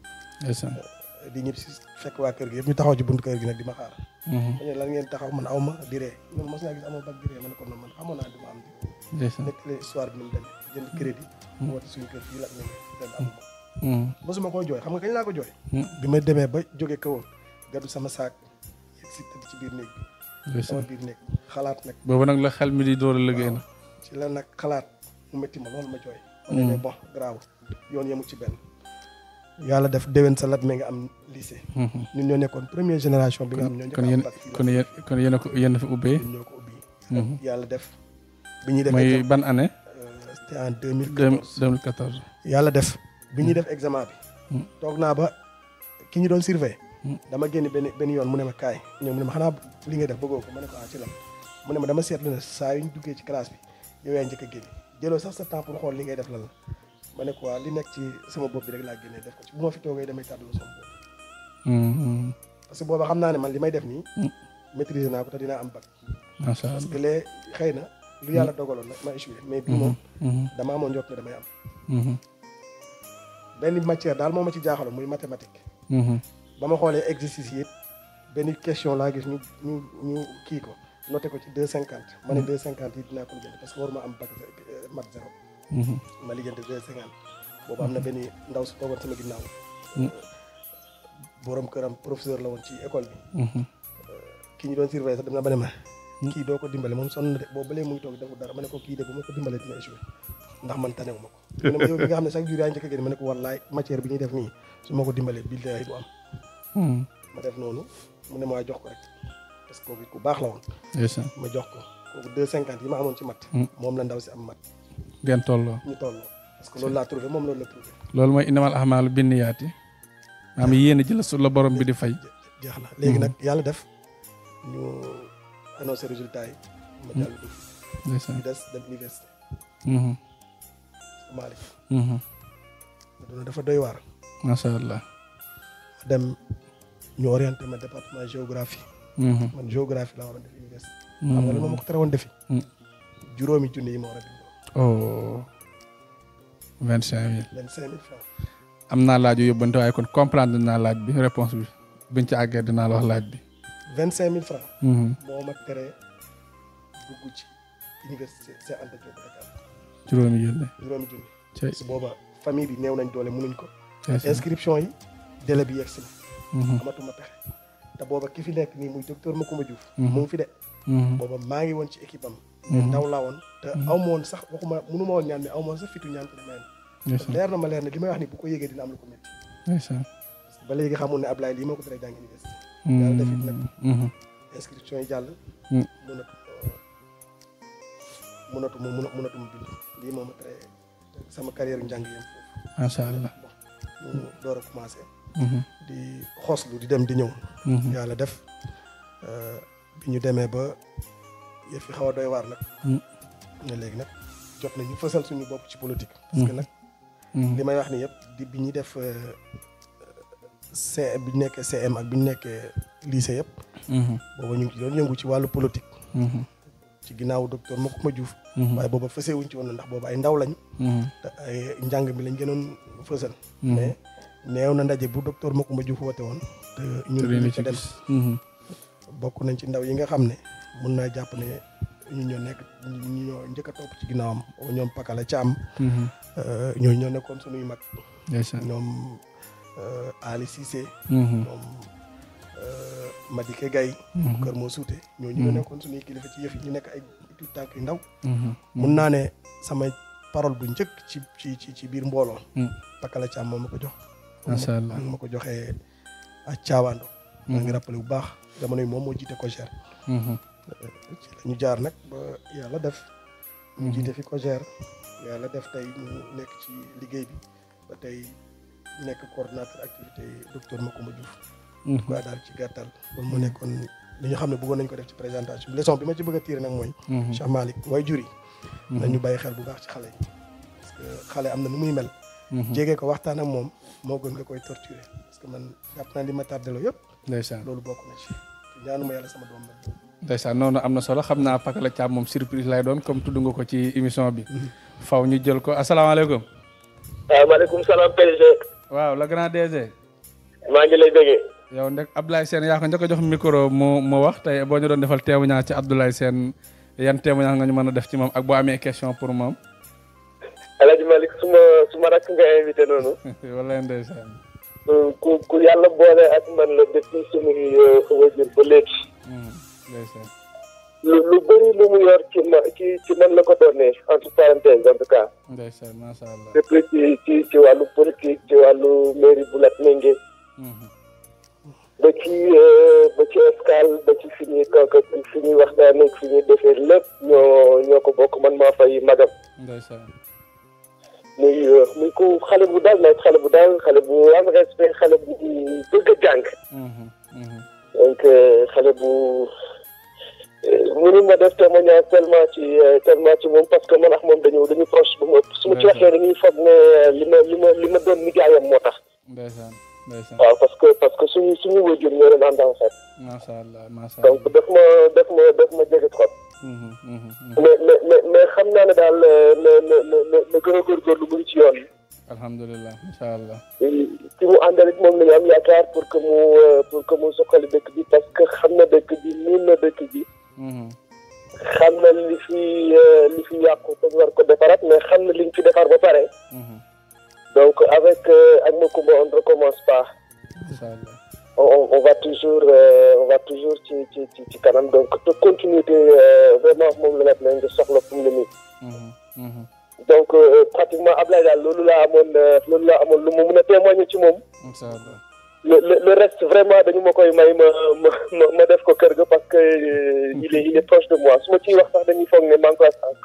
di ñëpp si fekk waa kër gi yëpp ñu taxaw ci buntu kër gi nag di ma xaar. ma ne lan ngeen taxaw man aw ma di ree man mos naa gis amoo bac di ree ma ne ko man xamoon naa du ma am di. nekk la histoire bi ni mu demee jënd crédit. woote suñu kër fii la ak ñoom dem amu ko. mosuma koo jooy xam nga kañ laa ko jooy. bi ma demee ba jóge kawoon gàddu sama saak yegg si tëdd ci biir néeg bi. sama biir néeg xalaat nag. boobu nag la xel mi di door a liggéey na. ci la nag xalaat mu métti ma loolu ma jooy. ma ne bon grave yoon yemul ci benn. yàlla def déwén sa lat mi nga am lycée. ñun ñoo nekkoon première génération bi nga xam ñoo njëkk a am bac fii kon yéen a fa ubbee. ñoo ko ubbi. yàlla def. bi ñuy def mooy ban année. c'était en 2014. yàlla def bi ñuy def examen bi. toog naa ba ki ñu doon surveiller. dama génn benn yoon mu ne ma kaay ñëw mu ne ma xanaa li ngay def bëggoo ko ma ne ko ci lan mu ne ma dama seetlu ne saa yu ñu duggee ci classe bi yow yaa njëkk a génn jëloo sax sa temps pour xool li ngay def lan la. ma ne ko li nekk ci sama bopp bi rek laa génnee def ko ci bu ma fi toogee damay tàddaloo sama bopp. parce que booba xam naa ne man li may def nii. maîtriser naa ko te dinaa am bac. macha allah parce que lee xëy na lu yàlla dogaloon nag ma échoué mais bii moom. dama amoon njort ne damay am. benn matière daal moo ma ci jaaxaloon muy mathématique. ba ma xoolee exercice yi benn question laa gis ñu kii ko noté ko ci 2,50. ma ne 2,50 yi dinaa ko lijjanti parce que waruma am bac mat 0. ma lijjanti 2,50 boobu am na benn ndaw su toogoon sama ginnaaw. borom këram professeur la woon ci école bi. ki ñu doon surveiller sax dem na ba ne ma. kii doo ko dimbale moom sonn na de boobu ba léegi mu ngi toog deful dara ma ne ko kii de bu ma ko dimbalee dina échoué ndax man tanewu ma ko. mu ne ma yow bi nga xam ne chaque jour yaa njëkk a génn ma ne ko wallaay matière bi ñuy def nii su ma ko dimbalee bii day du am. ma def noonu mu ne ma jox ko rek parce que kooku ku baax la woon. ma jox ko kooku 2,50 yi ma amoon ci mat. moom la ndaw si am mat. ngeen tolloo. ñu tolloo parce que loolu laa trouvé moom loolu la trouvé. loolu mooy innamal a'maalu binniyaati. maanaam yéen a ji la borom bi di fay. jeex na léegi nag yàlla def ñu annoncé résultat yi. ma jàll dugg. ñu des dem université. Malick. doon dafa doy waar. macha allah. dem ñu orienté ma département géographie. man géographie laa waroon def université. xam nga lan moom ma ko tere woon defi. juróomi junni yi ma war a def. oh 25 000. 25 000 francs. am naa laaj yu yóbbante waaye kon comprendre naa laaj bi réponse bi buñ ci àggee dinaa la wax laaj bi. 25 000 francs. moo ma teree dugg ci université Cheikh Anta Diop Dakar. juróomi junni. parce que booba famille bi néew nañ doole mënuñ ko. inscription yi délai bi yegg si na amatuma pexe te booba ki fi nekk nii muy docteur Macoumba Diouf mu ngi fi de booba maa ngi woon ci équipe am ndaw laa woon te aw ma woon sax waxuma mënu ma woon ñaan mais aw ma woon sax fitu ñaan ko demeen leer na ma leer ne li may wax ni bu ko yégee dina am lu ko métti parce que ba léegi xamul ne Ablaye lii moo ko tere jàng université yàlla def it nag inscription yi jàll mënatuma bind lii moom a tere sama carrière njàng yéen foofu macha allah ñu door a commencé di xoslu di dem di ñëw yàlla def bi ñu demee ba yëf yi xaw a doy waar nag ne léegi nag jot nañu fësal suñu bopp ci politique parce que nag li may wax ni yëpp di bi ñu def bi ñu nekkee CM ak bi ñu nekkee lycée yëpp booba ñu ngi ci doon yëngu ci wàllu politique ci ginnaaw docteur Macoumba Diouf waaye booba fësee wuñ ci woon ndax booba ay ndaw lañ te ay njàng mi lañ gënoon fësal mais neew na ndaje bu docteur Macoumba Diouf woote woon te ñun ñu ca dem bokk nañ ci ndaw yi nga xam ne mun naa jàpp ne ñu ñoo njëkk a topp ci ginnaawam ñoom Pakala Thiam ñoo nekkoon suñuy mag ñoom Ali Cissé ñoom Madike Gaye kër moo suute ñoo nekkoon suñuy kilifa ci yëf yi ñu nekk ay tout tànk yu ndaw mun naa ne sama parole bu njëkk ci biir mbooloo Pakala Thiam moom ma ko jox macha allah ma ko joxee ak Thiawando maa ngi rappelé bu baax jamono yi moom moo jiite COJER ci la ñu jaar nag ba yàlla def ñu jiite fi COJER yàlla def tey ñu nekk ci liggéey bi ba tey nekk coordonnateur activité docteur Macoumba Diouf waa daal ci gàttal loolu mu nekkoon li ñu xam ne bëggoon nañ ko def ci présentation leçon bi ma ci bëgg a tirer nag mooy Cheikh Malick way jur yi nañu bàyyi xel bu baax ci xale yi parce que xale am na nu muy mel jege ko waxtaan ak moom moo gën nga koy torturer parce que man jàpp naa li ma tardéloo yëpp ndeysaan loolu bokk na ci ñaanuma yàlla sama doom la ndeysaan noonu am na solo xam naa Pakala Thiam moom surprise lay doon comme tudd nga ko ci émission bi faw ñu jël ko asalaamaaleykum waaw maaleykum salaam PDG waaw le grand DG maa ngi lay bëggee yow ndek Abdoulaye Sène yaa ko njëkk a jox micro mu wax tey boo ñu doon defal témoignage ci Abdoulaye Sène yan témoignage nga ñu mën a def ci moom ak boo amee question pour moom Alaaji Malick suma rakk nga invité noonu wala ndeysaan ku yàlla boole ak man la depuis suñuy wajur ba léegi ndeysaan lu bëri lu mu yor ci man la ko doonee entre parenthèses en tout cas ndeysaan macha allah depuis ci wàllu politique ci wàllu mairie bu Latmingué ba ci escale ba ci fi ñuy waxtaan ak fi ñuy defee lépp ñoo ko bokk man maa fay magam ndeysaan muy ko xale bu daal nag xale bu am respect xale bu bëgg a jàng donc xale bu mënu ma def témoignage tellement ci moom parce que man ak moom dañu proche ba mu ëpp su ma ci waxee dañuy foog ne li ma doon nijaayam moo tax ndeysaan waaw parce que suñu wajur ñoo leen ànd en fait macha allah donc daf ma jege trop mais xam naa ne daal na gën a góorgóorlu mu ngi ci yoon alhamdulilah incha allah ci mu àndal it moom la ñu am yaakaar pour que mu soxali dëkk bi parce que xam na dëkk bi miin na dëkk bi xam na li fi yàqu te war ko defaraat mais xam na liñ fi defar ba pare donc avec Macoumba on ne recommence pas inchallah on va toujours ci kanam donc te continuité vraiment moom la nag nañ nga soxla fu mu ne nii donc pratiquement Ablaye daal loolu laa amoon lu mu mën a témoigner ci moom inchallah le reste vraiment dañu ma koy may ma def ko kër ga parce que il est proche de moi su ma ciy wax sax dañuy foog ne maa ngi koy sànq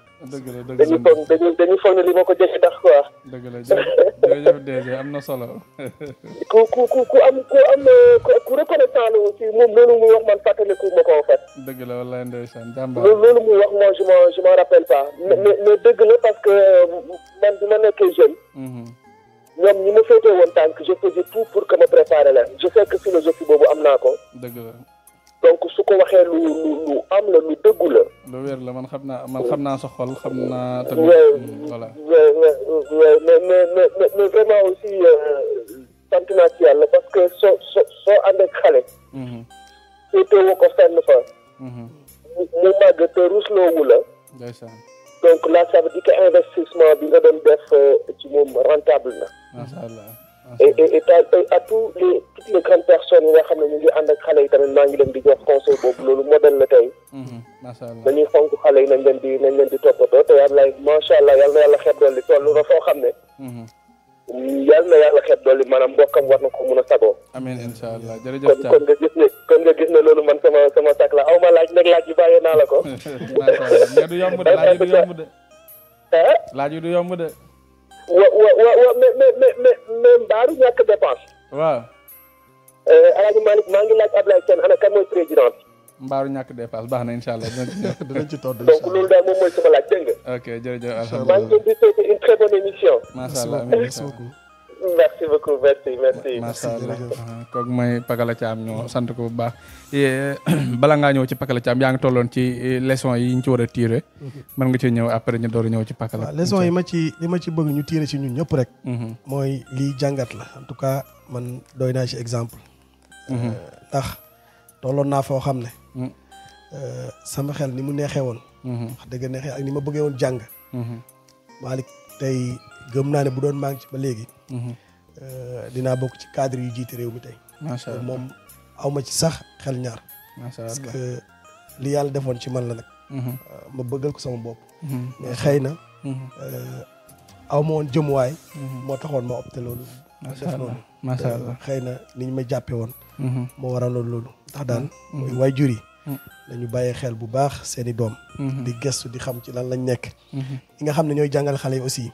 dañuy foog ne li ma ko jege tax quoi dëgg la jërëjëf DG am na solo ku reconnaissant la aussi moom loolu muy wax man fàttaliku ma ko en fait dëgg la wallaay ndeysaan jàmbaar loolu muy wax moi je m'en rappelle pas mais dëgg la parce que man bi ma nekkee jeune ñoom ñi ma féetee woon tànk je faisais tout pour que ma préparer leen je sais que philosophie boobu am naa ko dëgg la donc su ko waxee lu am la lu dëggu la lu wér la man xam naa sa xol xam naa tamit voilà mais vraiment aussi sant naa ci yàlla parce que soo ànd ak xale féetee woo ko fenn fa mu màgg te rusloowu la ndeysaan donc là ça veut dire que investissement bi nga doon def ci moom rentable na macha allah et à toutes les grandes personnes yi nga xam ne ñu ngi ànd ak xale yi tamit maa ngi leen di jox conseil boobu loolu modèle la tey. macha allah dañuy fonk xale yi nañ leen di toppatoo te yàlla macha allah yal na yàlla xeeb dolli toll na foo xam ne. yal na yàlla xeeb dolli maanaam mbokkam war na ko mun a sagoo. amiin incha allah jërëjëf Thiam kon nga gis ne loolu man sama sak la aw ma laaj nag laaj yi bàyyee naa la ko. macha allah mais du yomb de laaj yi du yomb de. laaj yi du yomb de. mais mbaaru ñàkk dépense. waaw. Alaaji Malick maa ngi laaj Ablaye Sène ana kan mooy président bi. mbaaru ñàkk dépense baax na incha allah dinañ ci toog donc loolu daal moom mooy sama laaj dégg nga. ok jërëjëf alhamdulilah maa ngi leen di souhaiter une très bonne émission. macha allah merci beaucoup merci. macha allah kooku mooy Pakala Thiam ñoo sant ko bu baax. bala ngaa ñëw ci Pakala Thiam yaa ngi tolloon ci leçon yi ñu ci war a tiré. mën nga ci ñëw après ñu door a ñëw ci Pakala. waaw leçon yi ma ci bëgg ñu tiré ci ñun ñëpp rek. mooy lii jàngat la en tout cas man doy naa ci exemple. ndax tolloon naa foo xam ne. sama xel ni mu neexee woon. wax dëgg neexee ak ni ma bëggee woon jàng. Malick tey gëm naa ne bu doon maa ngi ci ba léegi. dinaa bokk ci cadre yu jiite réew mi tey. macha allah moom aw ma ci sax xel ñaar. macha allah parce que li yàlla defoon ci man la nag. ma bëggal ko sama bopp. mais xëy na. aw ma woon jëmuwaay. moo taxoon ma opté loolu. macha allah macha allah xëy na ni ñu ma jàppee woon. moo waraloon loolu ndax daal. mooy waajur yi. nañu bàyyi xel bu baax seeni doom. di gëstu di xam ci lan lañ nekk. ñi nga xam ne ñooy jàngal xale yi aussi.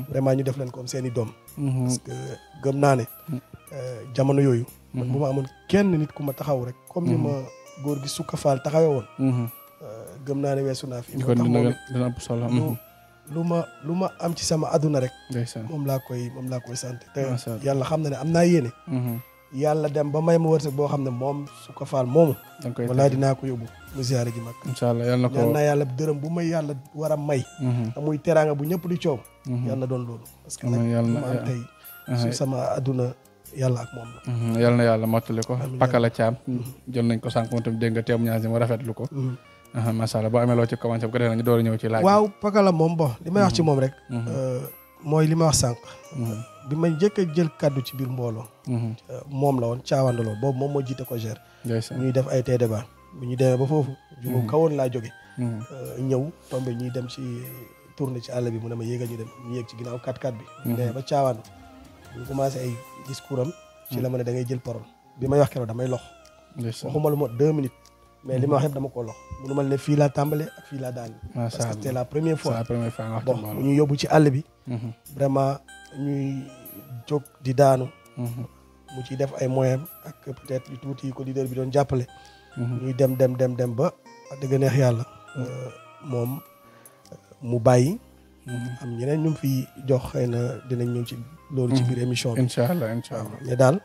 vraiment ñu def leen comme seeni doom. parce que gëm naa ne. jamono yooyu. man bu ma amoon kenn nit ku ma taxaw rek. comme ni ma góor gi Sukka Faal taxawee woon. gëm naa ne weesu naa fi. kon dina ëpp solo. lu ma am ci sama àdduna rek. moom laa koy sant te yàlla xam na ne am naa yéene. yàlla dem ba may ma wërsëg boo xam ne moom Sukka Faal moomu. walaay dinaa ko yóbbu mu ziyaare ji mag. incha allah yàlla na ko ñaan naa yàlla dërëm bu may yàlla war a may. amuy teraanga bu ñëpp di coow. yàlla doon loolu. parce que nag ma am tey su sama àdduna yàlla ak moom la. yàlla na yàlla mottali ko. Pakala Thiam jël nañ ko sànq moom tamit dégg nga témoignage ma rafetlu ko. macha allah boo amee loo ci commencé bu ko defee ñu door a ñëw ci laaj. waaw Pakala moom bon li may wax ci moom rek. mooy li ma wax sànq. bi ma njëkk a jël kaddu ci biir mbooloo. moom la woon caawandaloo boobu moom moo jiite ko gère. ñuy def ay débat bu ñu demee ba foofu. juróom kawoon laa jóge. ñëw tombé ñuy dem ci tournée ci àll bi mu ne ma yéegal ñu dem ñu yéeg ci ginnaaw 4x4 bi. ñu demee ba caawandu ñu commencé ay discours am. ci la ma ne da ngay jël parole bi may wax keroog damay lox. waxuma lu mot 2 minutes. mais li ma wax yëpp dama ko lox mënu ma ne fii laa tàmbale ak fii laa daani. parce que c'était la première fois. bon bu ñu yóbbu ci àll bi. vraiment ñuy jóg di daanu. mu ciy def ay moyens ak peut-être yu tuuti yi ko leader bi doon jàppale. ñuy dem ba dëgg neex yàlla. moom mu bàyyi. am ñeneen ñu fi jox xëy na dinañ ñëw ci loolu ci biir émission bi. incha allah incha allah mais daal.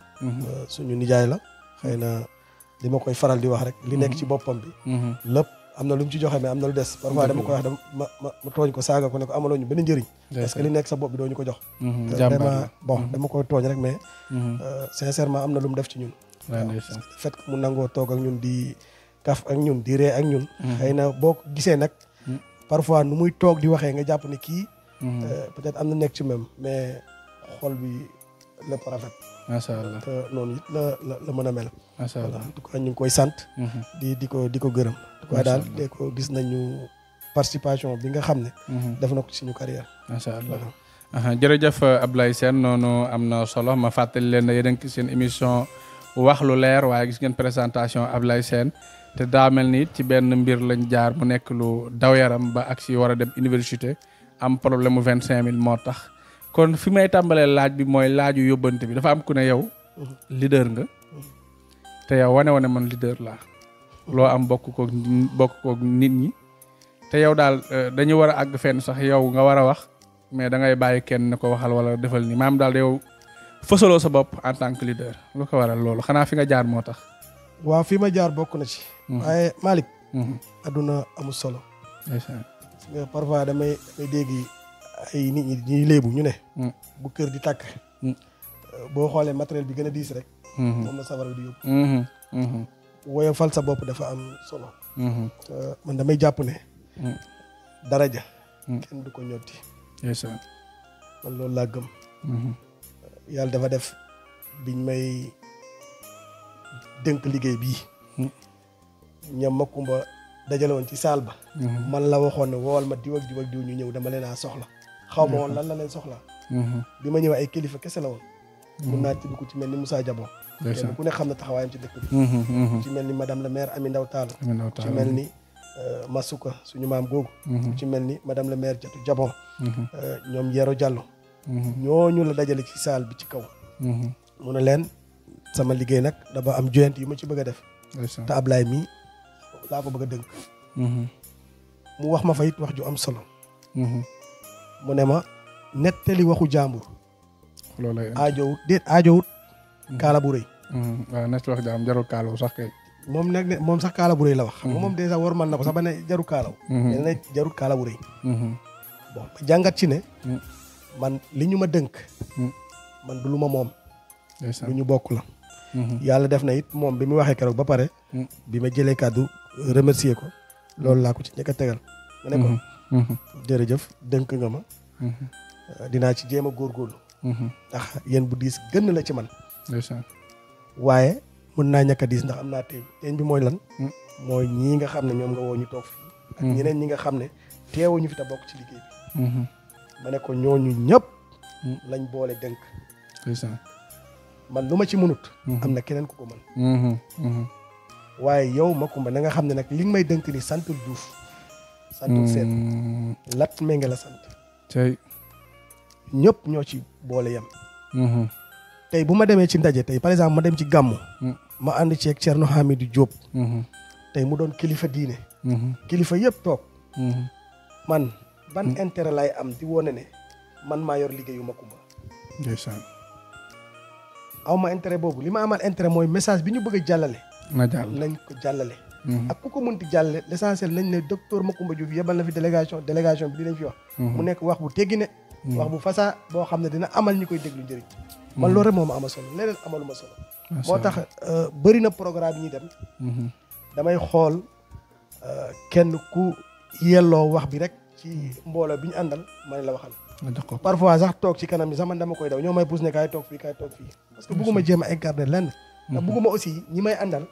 suñu nijaay la xëy na li ma koy faral di wax rek. li nekk ci boppam bi. lépp am na lu mu ci joxe mais am na lu des. parfois dama koy wax ma tooñ ko saaga ko ne ko amaloo ñu benn njëriñ. parce que li nekk sa bopp bi doo ñu ko jox. vraiment bon dama koy tooñ rek mais. sincèrement am na lu mu def ci ñun. waaw fait que mu nangoo toog ak ñun di kaf ak ñun di ree ak ñun. xëy na boo ko gisee nag. parfois nu muy toog di waxee nga jàpp ne kii. peut-être am na nekk ci même mais xol bi lépp rafet. macha allah te noonu it la mën a mel. macha allah en tout cas ñu ngi koy sant. di ko gërëm. en tout cas daal de ko gis nañu participation bi nga xam ne. def na ko ci suñu carrière. macha allah jërëjëf Ablaye Sène noonu am na solo ma fàttali leen ne yéen a ngi seen émission wax lu leer waaye gis ngeen présentation Ablaye Sène te daa mel ni ci benn mbir lañ jaar mu nekk lu daw yaram ba ak si war a dem université am problème mu 25000 moo tax. kon fi may tàmbalee laaj bi mooy laaju yóbbante bi dafa am ku ne yow. leader nga. te yow wane man leader laa. loo am bokk koog nit ñi. te yow daal dañu war a àgg fenn sax yow nga war a wax. mais da ngay bàyyi kenn ne ko waxal wala defal ni maam daal yow fësaloo sa bopp en tant que leader lu ko waral loolu xanaa fi nga jaar moo tax. waaw fi ma jaar bokk na ci. waaye Malick. adduna amul solo. parfois damay dégg ay nit ñi ñuy léebu ñu ne. bu kër di tàkk. boo xoolee matériel bi gën a diis rek. moom la safara di yóbbu. woyofal sa bopp dafa am solo. man damay jàpp ne. daraja. kenn du ko ñotti. yes sir. man loolu laa gëm. yàlla dafa def biñ may dénk liggéey bii ñam Makumba dajale woon ci saal ba man la waxoon ne woowal ma diw ak diw ñu ñëw dama leen a soxla xaw ma woon lan la leen soxla bi ma ñëwee ay kilifa kese la woon mun naa ci dugg ci mel ni Moussa Diabo kenn ku ne xam na taxawaayam ci dëkk bi ci mel ni madame le maire Ami Ndaw Tall ci mel ni Masuka suñu maam googu ci mel ni madame le maire Jatu Jabon ñoom Yero Diallo ñooñu la dajale ci saal bi ci kaw mu ne leen sama liggéey nag dafa am joyante yu ma ci bëgg a def te Ablaye mii laa ko bëgg a dënk mu wax ma fa it wax ju am solo mu ne ma nettali waxu jàmbur loolay aajowut kaala bu rëy waaw nettali wax jàmbur jarul kaalaw sax kay moom nag ne moom sax kaala bu rëy la wax xam nga moom dèjà war man na ko sax ba ne jarul kaalaw ne jarul kaala bu rëy bon ma jàngat ci ne man li ñu ma dënk man du lu ma moom lu ñu bokk la yàlla def na it moom bi mu waxee keroog ba pare bi ma jëlee kàddu remercier ko loolu laa ko ci njëkk a tegal ma ne ko jërëjëf dënk nga ma dinaa ci jéem a góorgóorlu ndax yéen bu diis gën la ci man waaye mën naa ñàkk a diis ndax am naa teeñ bi mooy lan mooy ñii nga xam ne ñoom nga woo ñu toog fii ak ñeneen ñi nga xam ne teewuñu fi te bokk ci liggéey bi ma ne ko ñooñu ñëpp lañ boole dënk man lu ma ci mënut am na keneen ku ko mën waaye yow Makumba na nga xam ne nag li nga may dënk ni santul Diouf santul Seen Lat Menge la sant tey ñëpp ñoo ci boole yem tey bu ma demee ci ndaje tey par exemple ma dem ci gàmmu ma ànd ceeg Thierno Hamidou Diop tey mu doon kilifa diine kilifa yëpp toog man ban intérêt lay am di wone ne man maa yor liggéeyu Makumba ndeysaan aw ma intérêt boobu li ma amal intérêt mooy message bi ñu bëgg a jàllale na jàll nañ ko jàllale ak ku ko mënti jàllale l'essentiel nañ ne docteur Makumba Diouf yebal na fi délégation bi dinañ fi wax mu nekk wax bu teggi ne wax bu fasaa boo xam ne dina amal ñi koy déglu njëriñ man loolu rek moo ma ama solo leneen amaluma solo moo tax bëri na programme yi ñuy dem damay xool kenn ku yelloo wax bi rek ci mbooloo bi ñu àndal ma ne la waxal parfois sax toog ci kanam bi sax man dama koy daw ñoo may pousse ne kaay toog fii parce que bugguma jéem a incarner lenn ndax bugguma aussi ñi may àndal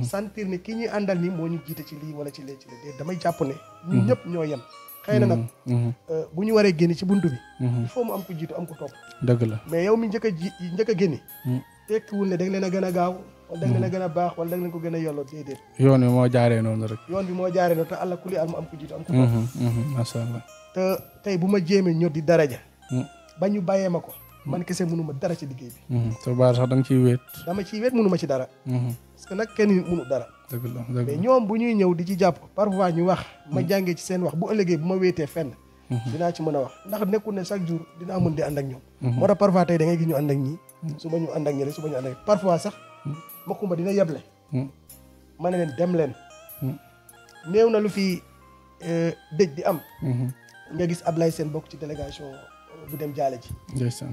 sentir ne ki ñuy àndal ni moo ñu jiite ci lii wala ci lee damay jàpp ne ñun ñëpp ñoo yem xëy na nag bu ñu waree génn ci buntu bi il faut mu am ko jiitu am ko topp dëgg la mais yow mi njëkk a génni tekkiwul ne da nga leen a gën a gaaw wala da nga leen a gën a baax wala da nga leen ko gën a yolloo déedéet yoon bi moo jaaree noonu rek yoon bi moo jaaree noonu te àlla kuli al mu am ko jiitu am ko topp masha Allah te tey bu ma jéemee ñor di daraja ba ñu bàyyee ma ko man kese mënu ma dara ci liggéey bi te baa sax da nga ciy wéet dama ciy wéet mënu ma ci dara parce que nag kenn mënu dara dëgg la mais ñoom bu ñuy ñëw di ci jàpp parfois ñu wax ma jàngee ci seen wax bu ëllëgee bu ma wéetee fenn dinaa ci mën a wax ndax nekkul ne chaque jour dinaa mën di ànd ak ñoom moo tax parfois tey da ngay gis ñu ànd ak ñii suba ñu ànd ak ñële suba ñu ànd ak parfois sax Makumba dina yeble ma ne leen dem leen néew na lu fi dëj di am nga gis Ablaye Sène bokk ci délégation bu dem jaale ji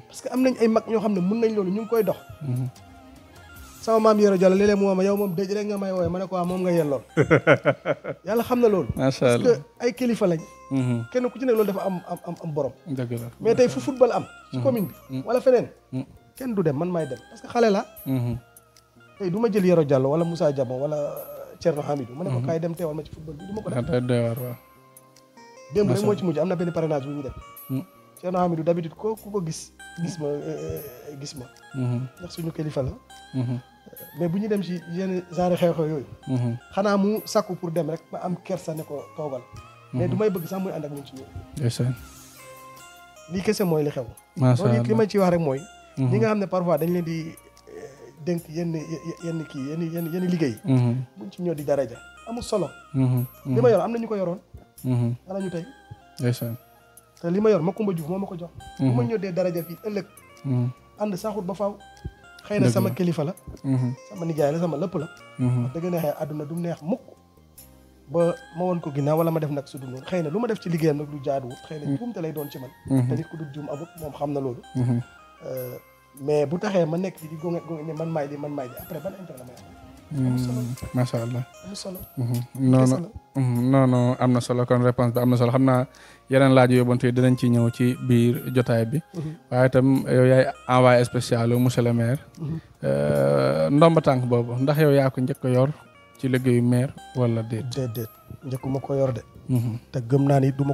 parce que am nañ ay mag ñoo xam ne mun nañ loolu ñu ngi koy dox sama maam Yoro Diallo léeg-léeg mu woo ma yow moom dëj rek nga may wooye ma ne ko waa moom nga yellool yàlla xam na loolu macha parce Allah que ay kilifa lañ kenn ku ci nekk loolu dafa am borom dëgg la mais tey fu football am ci commune bi wala feneen kenn du dem man maay dem parce que xale la tey du ma jël Yoro Diallo wala Moussa Diabo wala Thierno Hamidou ma ne ko kaay dem teewal ma ci football bi du ma ko def doy waar waaw démb rek moo ci mujj am na benn parrainage bu ñu def Thierno Hamidou d'habitude ku ko gis ma ndax suñu kilifa la mais bu ñu dem ci yenn genre xew-xew yooyu xanaa mu sàkku pour dem rek ma am kersa ne ko toogal mais du may bëgg sax muy ànd ak ñun ci ñoom ndeysaan lii kese mooy li xew macha loolu Allah it li ma ci wax rek mooy ñi nga xam ne parfois dañ leen di dénk yenn liggéey buñ ci ñëw di daraja amul solo li ma yor am na ñu ko yoroon ana ñu tey ndeysaan te li ma yor Makumba Diouf moo ma ko jox bu ma ñëw dee daraja fii ëllëg ànd saxut ba faaw xëy na sama kilifa la sama nijaay la sama lépp la wax dëgg neexee àdduna du neex mukk ba ma woon ko ginnaaw wala ma def nag su dul noonu xëy na lu ma def ci liggéeyam nag du jaaduwut xëy na juumte lay doon ci man te nit ku dul juum amut moom xam na loolu mais bu taxee ma nekk fi di gonge ne man maay di après ban intérêt la may am macha allah. am solo. non am na solo kon réponse bi am na solo xam naa yeneen laaj yóbbante yi dinañ ci ñëw ci biir jotaay bi. waaye itam yow yaay envoyé spécial monsieur le maire. ndomba tànk boobu ndax yow yaa ko njëkk a yor ci liggéeyu maire wala déet. déedéet njëkkuma ko yor de. te gëm naa ni du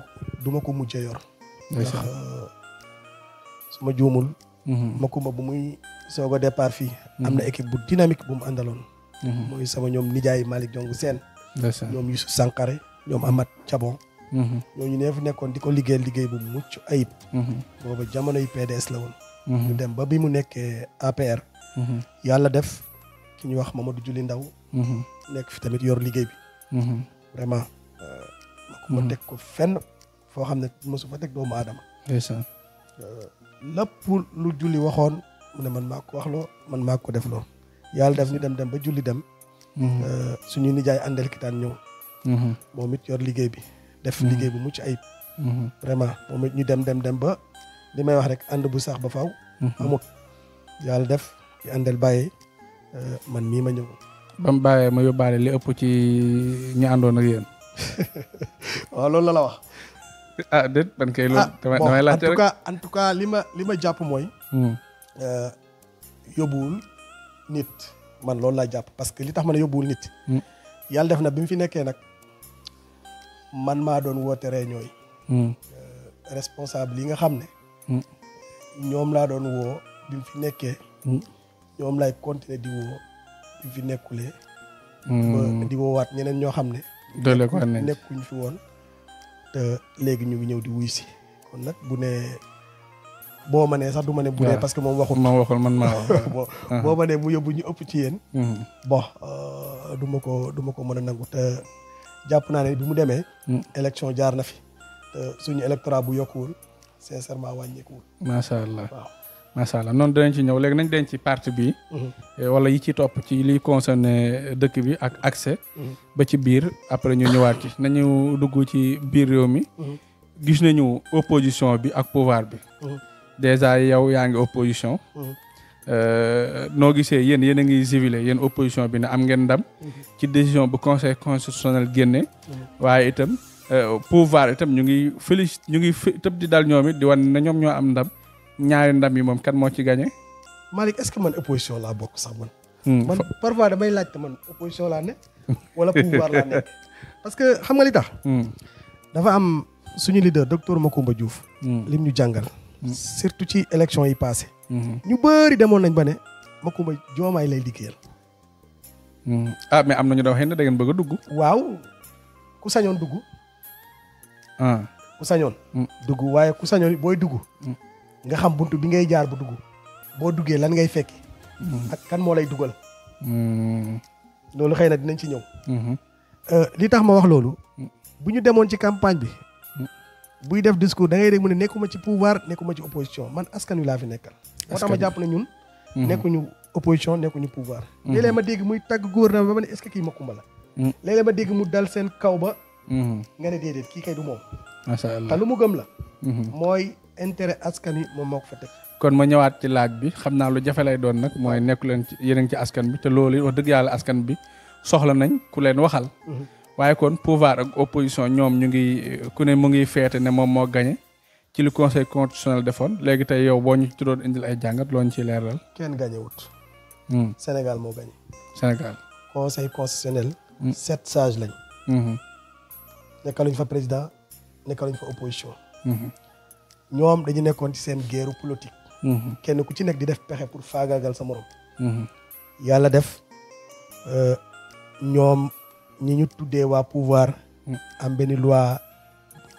ma ko mujjee yor. ndax su ma juumul. Makumba bu muy soog a départ fii. am na équipe bu dynamique bu mu àndaloon. mooy sama ñoom nijaay Malick Jongu Sène. ñoom Youssou Sankare ñoom Amath Thiabon. ñooñu ne fi nekkoon di ko liggéey bu mucc ayib. booba jamonoy PDS la woon. ñu dem ba bi mu nekkee APR. yàlla def ki ñuy wax Mamadou Juli Ndaw nekk fi tamit yor liggéey bi. vraiment Makumba teg ko fenn foo xam ne mosu fa teg doomu aadama. lépp lu julli waxoon mu ne man maa ko wax loo man maa ko def loo yàlla def ñu dem ba julli dem. suñu nijaay àndal kitaan ñëw. moom it yor liggéey bi def liggéey bu mucc ayib. vraiment moom it ñu dem ba li may wax rek ànd bu sax ba faaw. amut yàlla def ñu àndal bàyyee man mii ma ñëw. ba mu bàyyee ma yóbbaale li ëpp ci ñi àndoon ak yéen. waaw loolu la wax. ah déet ban kay loolu. damay laajte rek en tout cas li ma jàpp mooy. yóbbuwul nit man loolu laa jàpp parce que li tax ma ne yóbbuwul nit. yàlla def na bi mu fi nekkee nag man maa doon woote réunion yi. responsable yi nga xam ne. ñoom laa doon woo bi mu fi nekkee. ñoom laay continuer di woo bi mu fi nekkulee. ba di woowaat ñeneen ñoo xam ne. doole ko nekkuñ fi woon. te léegi ñu ngi ñëw di wuy si kon nag bu ne boo ma nee sax du ma ne bu dee parce que moom waxul man maa wax boo ma nee mu yóbbu ñu ëpp ci yéen bon du ma ko mën a nangu te jàpp naa ne bi mu demee élection jaar na fi te suñu électorat bu yokkuwul sincèrement wàññeekuwul. macha allah waaw macha allah noonu dinañ ci ñëw léegi nañ denc ci parti bi wala yi ci topp ci liy concerné dëkk bi ak accès ba ci biir après ñu ñëwaat ci nañu dugg ci biir réew mi gis nañu opposition bi ak pouvoir bi déjà yow yaa ngi opposition noo gisee yéen a ngi civilé yéen opposition bi ne am ngeen ndam ci décision bu conseil constitutionnel génne waaye itam pouvoir itam ñu ngi tëb di dal ñoom it di wan ne ñoom ñoo am ndam ñaari ndam yi moom kan moo ci gagné. Malick est-ce que man opposition laa bokk sax man. man parfois damay laajte man opposition laa ne wala pouvoir laa nekk parce que xam nga li tax. dafa am suñu leader docteur Macoumba Diouf. lim ñu jàngal. surtout ci élection yi passé ñu bëri demoon nañ ba ne Macoumba Diomaye lay liggéeyal. ah mais am na ñu doon xëy na da ngeen bëgg a dugg. waaw ku sañoon dugg. ku sañoon. dugg waaye ku sañoon booy dugg. nga xam buntu bi ngay jaar bu dugg boo duggee lan ngay fekki. ak kan moo lay dugal. loolu xëy na dinañ ci ñëw. li tax ma wax loolu. bu ñu demoon ci campagne bi. buy def discours da ngay dégg mu ne nekkuma ci pouvoir nekkuma ci opposition man askan wi laa fi nekkal. moo tax ma jàpp ne ñun. nekkuñu opposition nekkuñu pouvoir. léeg-léeg ma dégg muy tagg gouvernement ba ma ne est-ce que kii Macoumba la. léeg-léeg ma dégg mu dal seen kaw ba. nga ne déedéet kii kay du moom. macha allah te lu mu gëm la. mooy intérêt askan wi moom moo ko fa teg. kon ma ñëwaat ci laaj bi xam naa lu jafe lay doon nag mooy nekku leen ci yéen a ngi ci askan bi te loolu wax dëgg yàlla askan bi soxla nañ ku leen waxal. waaye kon pouvoir ak opposition ñoom ñu ngi ku ne mu ngi feete ne moom moo gagné ci li conseil constitutionnel defoon léegi tey yow boo ñu ci doon indil ay jàngat loo ñu ciy leeral. kenn gagné wut. Sénégal moo gagné. Sénégal. conseil constitutionnel. 7 sages lañ. nekkaluñ fa président nekkaluñ fa opposition. ñoom dañu nekkoon ci seen guerre politique. kenn ku ci nekk di def pexe pour faagaagal sa morom. yàlla def ñoom ñi ñu tuddee waa pouvoir. am benn loi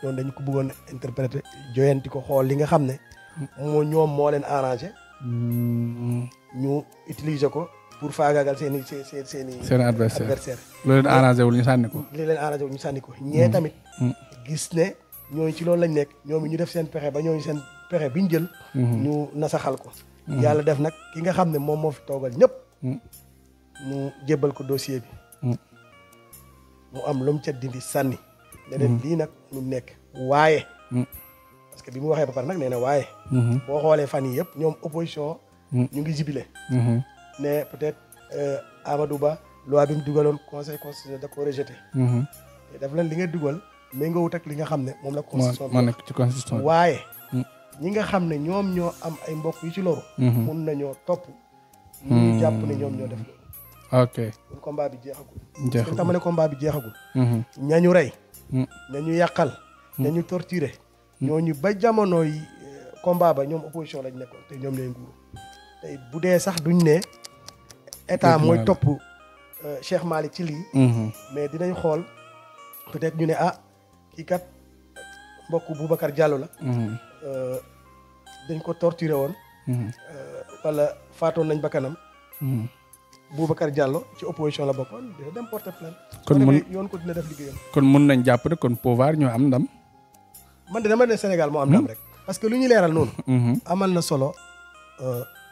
ñoom dañu ko bëggoon interpréter joyanti ko xool li nga xam ne. ñoom moo leen arrangé. ñu utiliser ko pour faagaagal seen adversaire. loolu leen arrangé wul ñu sànni ko. li leen arrangé wul ñu sànni ko ñee tamit. gis ne ñooñu ci loolu lañ nekk ñoom ñu def seen pexe ba ñooñu seen pexe biñ jël. ñu nasaxal ko. yàlla def nag ki nga xam ne moom moo fi toogal ñëpp. mu jébbal ko dossier bi. mu am lu mu ca dindi sànni. ne leen lii nag mu nekk waaye. parce que bi mu waxee ba pare nag nee na waaye. boo xoolee fan yii yëpp ñoom opposition. ñu ngi jibile. ne peut-être Amadou Ba loi bi mu dugaloon conseil constitutionnel da ko rejeté. te daf leen li nga dugal méngoowut ak li nga xam ne moom la constitution moo nekk ci constitution waaye ñi nga xam ne ñoom ñoo am ay mbokk yu ci loru mun nañoo topp ñu jàpp ne ñoom ñoo def loolu ok kon combat bi jeexagul tax ma ne combat bi jeexagul ñañu rey ñañu yàqal ñañu torturé ñooñu ba jamonoy combat ba ñoom opposition lañ nekkoon te ñoom ñooy nguuru tey bu dee sax duñ ne état mooy topp Cheikh Malick ci lii mais dinañ xool peut-être ñu ne kii kat mbokk Boubacar Diallo la dañ ko torturé woon wala faatoon nañ bakkanam Boubacar Diallo ci opposition la bokkoon dina dem porter plainte kon yoon ko dina def liggéeyam kon mun nañ jàpp ne kon pouvoir ñoo am ndam man de dama ne Sénégal moo am ndam rek parce que lu ñu leeral noonu amal na solo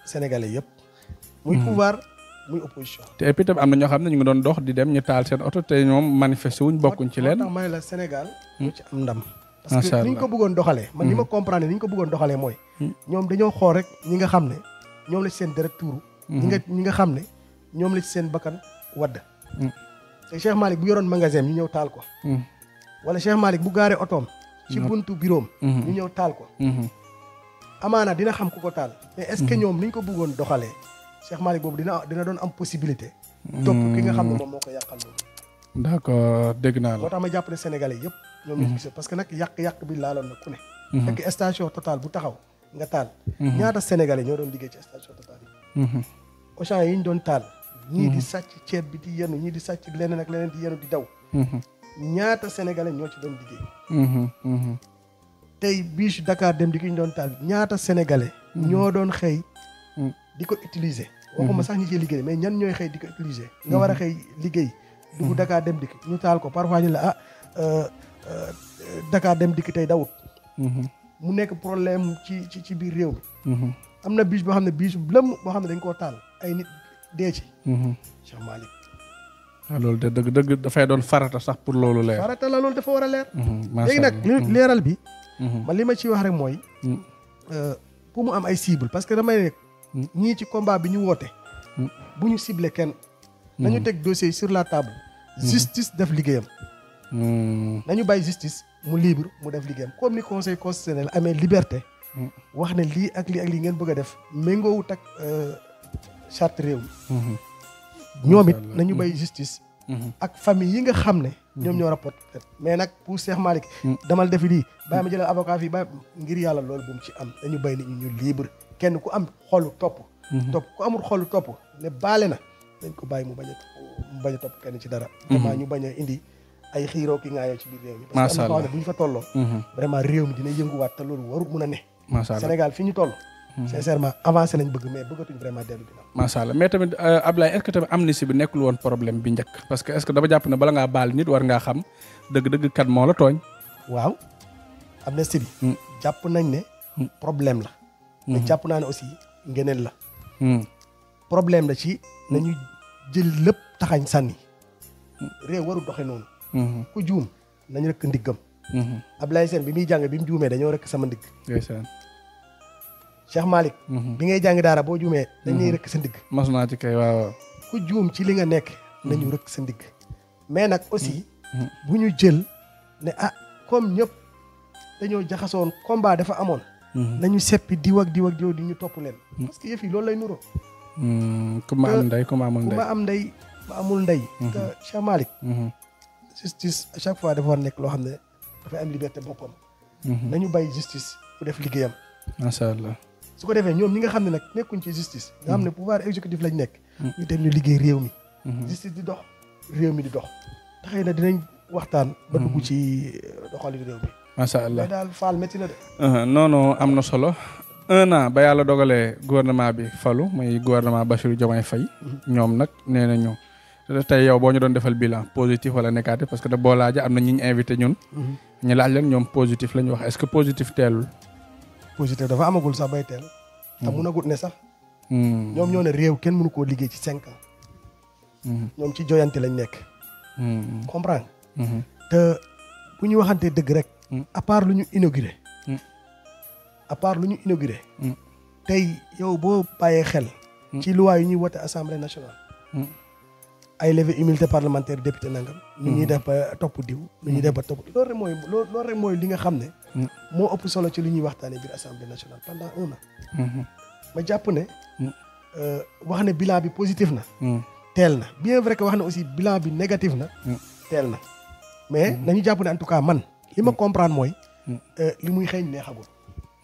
sénégalais yëpp muy pouvoir muy opposition te et puis tam am na ñoo xam ne ñu ngi doon dox di dem ñu taal seen oto te ñoom manifesté wuñ bokkuñ ci leen moo tax ma ne la Sénégal moo ci am ndam parce que ni ñu ko bëggoon doxalee man li ma comprendre ni ñu ko bëggoon doxalee mooy ñoom dañoo xool rek ñi nga xam ne ñoom la ci seen deret tuuru ñi nga xam ne ñoom la ci seen bakkan wadd te Cheikh Malick bu yoroon magasin ñu ñëw taal ko wala Cheikh Malick bu gaaree otoom ci buntu bureau ñu ñëw taal ko amaana dina xam ku ko taal mais est-ce que ñoom ni ñu ko bëggoon doxalee Cheikh Malick boobu dina doon am possibilité topp ki nga xam ne moom moo ko yàqal loolu d'accord dégg naa la moo tax ma jàpp ne sénégalais yëpp ñoom ñu gis parce que nag yàq bi laaloon na ku ne fekk station Total bu taxaw nga taal ñaata sénégalais ñoo doon liggéey ci station Total yi Auchan yi ñu doon taal ñii di sàcc ceeb bi di yenu ñii di sàcc leneen ak leneen di yenu di daw ñaata sénégalais ñoo ci doon liggéey tey biche Dakar dem di ki ñu doon taal ñaata sénégalais ñoo doon xëy di ko utiliser waxuma sax ñi ciy liggéey mais ñan ñooy xëy di ko utiliser nga war a xëy liggéey dugg Dakar dem dikk ñu taal ko parfois ñu la Dakar dem dikk tey dawut mu nekk problème ci biir réew mi am na biche boo xam ne biche lëmm boo xam ne dañ koo taal ay nit dee ci Cheikh Malick loolu de dëgg dafay doon farata sax pour loolu leer farata la loolu dafa war a leer léegi nag leeral bi man li ma ciy wax rek mooy pour mu am ay cible parce que damay ne ñii ci combat bi ñu woote bu ñu ciblé kenn nañu teg dossier sur la table justice def liggéeyam nañu bàyyi justice mu libre mu def liggéeyam comme ni conseil constitutionnel amee liberté wax ne lii ak lii ngeen bëgg a def méngoowut ak charte réew mi ñoom it nañu bàyyi justice ak famille yi nga xam ne ñoom ñoo rapporté mais nag pour Cheikh Malick damal defi lii bàyyi ma jëlal avocat fii bàyyi ngir yàlla loolu bu mu ci am dañu bàyyi nit ñi ñu libre kenn ku am xolu topp ku amul xolu topp ne baale na dañ ko bàyyi mu bañ a topp kenn ci dara vraiment ñu bañ a indi ay xiiroo ki ngaayoo ci biir réew mi parce que am na ne bu ñu fa tolloo vraiment réew mi dina yënguwaat te loolu warut mun a ne Sénégal fi ñu toll sincèrement avancé nañ bëgg mais bëggatuñ vraiment dellu ginnaaw macha allah mais tamit Ablaye est-ce que tamit amnistie bi nekkul woon problème bi njëkk parce que est-ce que dama jàpp ne bala ngaa baal nit war ngaa xam dëgg-dëgg kat moo la tooñ waaw amnistie bi jàpp nañ ne problème la mais jàpp naa ne aussi ngeneen la problème la ci nañu jël lépp taxañ sànni réew warul doxe noonu ku juum nañ rëkk ndiggam Ablaye Sène bi muy jàng bi mu juumee dañoo rëkk sama ndigg Cheikh Malick bi ngay jàng daara boo juumee dañuy rëkk sa ndigg mas naa ci kay waaw ku juum ci li nga nekk nañu rëkk sa ndigg mais nag aussi bu ñu jël ne comme ñëpp dañoo jaxasoon combat dafa amoon nañu seppi diw ak diw di ñu topp leen parce que yëf yi loolu lay nuroo ku ma am ndey ku ma amul ndey ku ma am ndey ma amul ndey te Cheikh Malick justice à chaque fois dafa war nekk loo xam ne dafay am liberté boppam nañu bàyyi justice bu def liggéeyam macha allah su ko defee ñoom ñi nga xam ne nag nekkuñ ci justice nga xam ne pouvoir exécutif lañ nekk ñu dem ñu liggéey réew mi justice di dox réew mi di dox taxëy na dinañ waxtaan ba dugg ci doxalin réew mi macha allah mais daal faal métti na de non am na solo 1 an ba yàlla dogalee gouvernement bi falu muy gouvernement Bassirou Diomaye Faye ñoom nag nee na ñu tey yow boo ñu doon defal bilan positif wala négatif parce que da boo laaja am na ñi ñu invité ñun ñu laaj leen ñoom positif la ñu wax est-ce que positif teelul positif dafa amagul sax bay teel te mun a gut ne sax ñoom ñoo ne réew kenn mënu koo liggéey ci 5 ans ñoom ci joyante lañ nekk comprendre te bu ñu waxantee dëgg rek à part lu ñu inauguré tey yow boo bàyyee xel ci loi yu ñuy wote assemblée nationale ay levée immunité parlementaire député nangam. nu ñuy def ba topp diw. nu ñuy def ba topp loolu rek mooy li nga xam ne. moo ëpp solo ci li ñuy waxtaanee biir assemblée nationale pendant 1 an. ma jàpp ne. wax ne bilan bi positif na. teel na bien vrai que wax ne aussi bilan bi négatif na. teel na mais nañu jàpp ne en tout cas man li ma comprendre mooy. li muy xeeñ neexagul.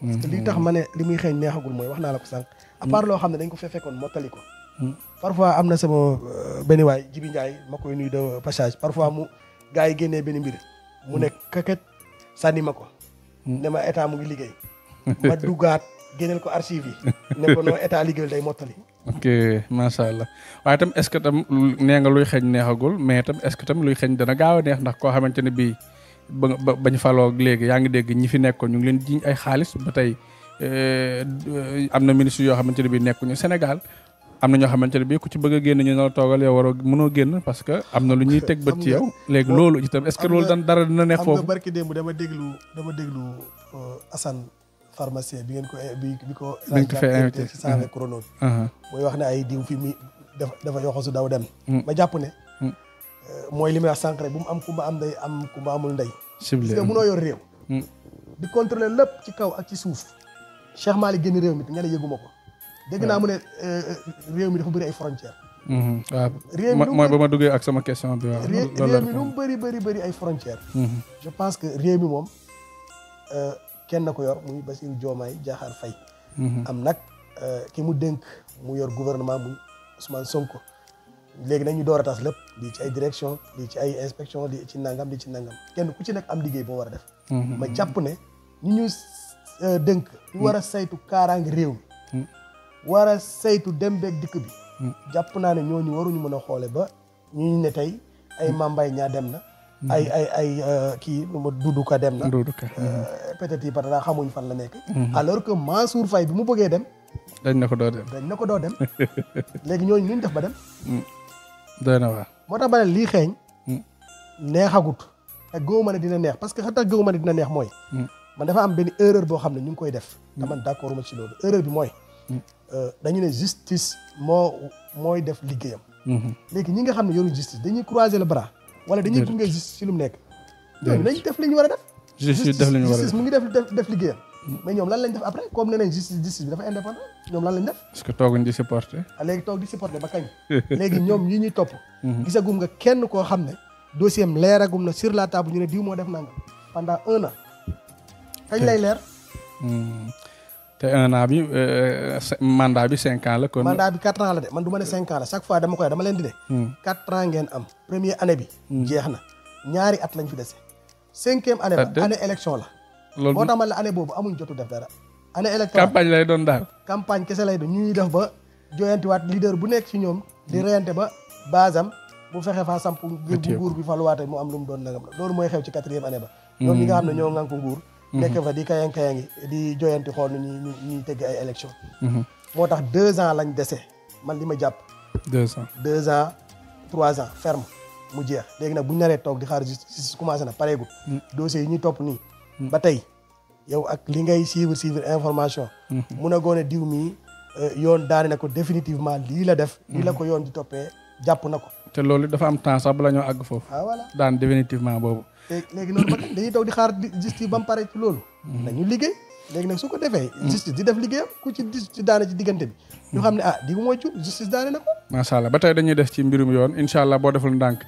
parce que li tax ma ne li muy xeeñ neexagul mooy wax naa la ko sànq. à part loo xam ne dañ ko fekkoon mottali ko. parfois am na sama benn waay Jibi Ndiaye ma koy nuyu de passage parfois mu gars yi génnee benn mbir mu nekk kaket sànni ma ko. ne ma état mu ngi liggéey. ma duggaat génneel ko archive yi. ne ko noo état liggéeyul day mottali. ok macha allah waaye itam est-ce que tam nee nga luy xeeñ neexagul mais itam est-ce que tam luy xeeñ dana gaaw a neex ndax koo xamante ne bii bañ faloo léegi yaa ngi dégg ñi fi nekkoon ñu ngi leen jiñ ay xaalis ba tey am na ministre yoo xamante ne bii nekkuñu Sénégal. am na ñoo xamante ne bii ku ci bëgg a génn ñu ne la toogal yow waroo mënoo génn parce que am na lu ñuy teg bët ci yow. léegi loolu itam est-ce que loolu dara dina neex foofu. am nga barki démb dama déglu Assane pharmacien bi ngeen ko bi ko. dañ ko fay invité ci saa chrono bi. mooy wax ne ay diw fi mi dafa yoxosu daw dem. ma jàpp ne. mooy li may wax sànq rek bu mu am kumba am ndey am kumba amul ndey. ciblé parce que munoo yor réew. di contrôler lépp ci kaw ak ci suuf. Cheikh Malick génn réew mi nga ne yëguma ko. dégg naa mu ne réew mi dafa bëri ay frontières. waaw réew mi mooy ba ma duggee ak sama question bi waaw. réew mi lu mu bëri ay frontières. je pense que réew mi moom kenn na ko yor muy Bassirou Diomaye Diakhar Faye. am nag ki mu dénk mu yor gouvernement muy Ousmane Sonko. léegi nañu door a tas lépp di ci ay direction di ci ay inspection di ci nangam kenn ku ci nekk am liggéey boo war a def. ma jàpp ne ñu dénk ñu war a saytu kaaraange réew mi. war a saytu dem beeg dikk bi. jàpp naa ne ñooñu waruñu mën a xoole ba ñu ne tey ay Mambay ñaa dem na. ay kii nu ma Doudou Ka dem na. peut-être yi patata xamuñ fan la nekk. alors que Mansour Faye bi mu bëggee dem. dañ na ko doo dem. léegi ñooñu ñu def ba dem. doy na waa. moo tax ba ne lii xeeñ. neexagut. te gëwuma ne dina neex parce que xataa gëwuma ne dina neex mooy. man dafa am benn erreur boo xam ne ñu ngi koy def. te man d'accord ma ci loolu erreur bi mooy. dañu ne justice mooy def liggéeyam. léegi ñi nga xam ne yoru justice dañuy croiser le bras. wala dañuy gunge justice ci lu mu nekk. ñooñu nañ def li ñu war a def. justice mu ngi def liggéeyam. mais ñoom lan lañ def après comme nee nañ justice bi dafa indépendant ñoom lan lañ def. parce que tooguñ di supporter. léegi toog di supporter ba kañ. léegi ñoom ñi ñuy topp. gisagum nga kenn koo xam ne dossier am leeragum na sur la table ñu ne diw moo def nangam pendant 1 an. kañ lay leer. te 1 an bi mandat bi 5 ans la kon. mandat bi 4 ans la de man du ma ne 5 ans la chaque fois dama leen di ne. 4 ans ngeen am première année bi. jeex na ñaari at lañ fi dese. 5e année ba année élection la. loolu moo tax man la année boobu amuñ jotu def dara. année électorale campagne lay doon daal. campagne kese lay doon ñuy def ba joyantiwaat leader bu nekk ci ñoom. di reyante ba basam bu fexe faa samp ngir bu nguur bi faluwaate mu am lu mu doon nangam la loolu mooy xew ci 4e année ba. ñoom ñi nga xam ne ñoo ngaan ko nguur. nekk fa di kayangi di joyanti xool nu ñuy tegg ay élection moo tax 2 ans lañ dese man li ma jàpp. 2 ans 3 ans ferme mu jeex léegi nag bu ñu naree toog di xaar justice commencé na pareegul. dossiers yi ñuy topp nii. ba tey yow ak li ngay suivre information. mun a goone diw mii yoon daane na ko définitivement lii la def. lii la ko yoon di toppee jàpp na ko. te loolu dafa am temps sax bala ñoo àgg foofu. Voilà daan définitivement boobu. léegi noonu ba dañuy toog di xaar justice ba mu pare ci loolu. nañu liggéey léegi nag su ko defee. justice di def liggéeyam ku ci daane ci diggante bi. ñu xam ne di mooy jur justice daane na ko. macha allah ba tey dañuy def ci mbirum yoon incha allah boo deful ndànk.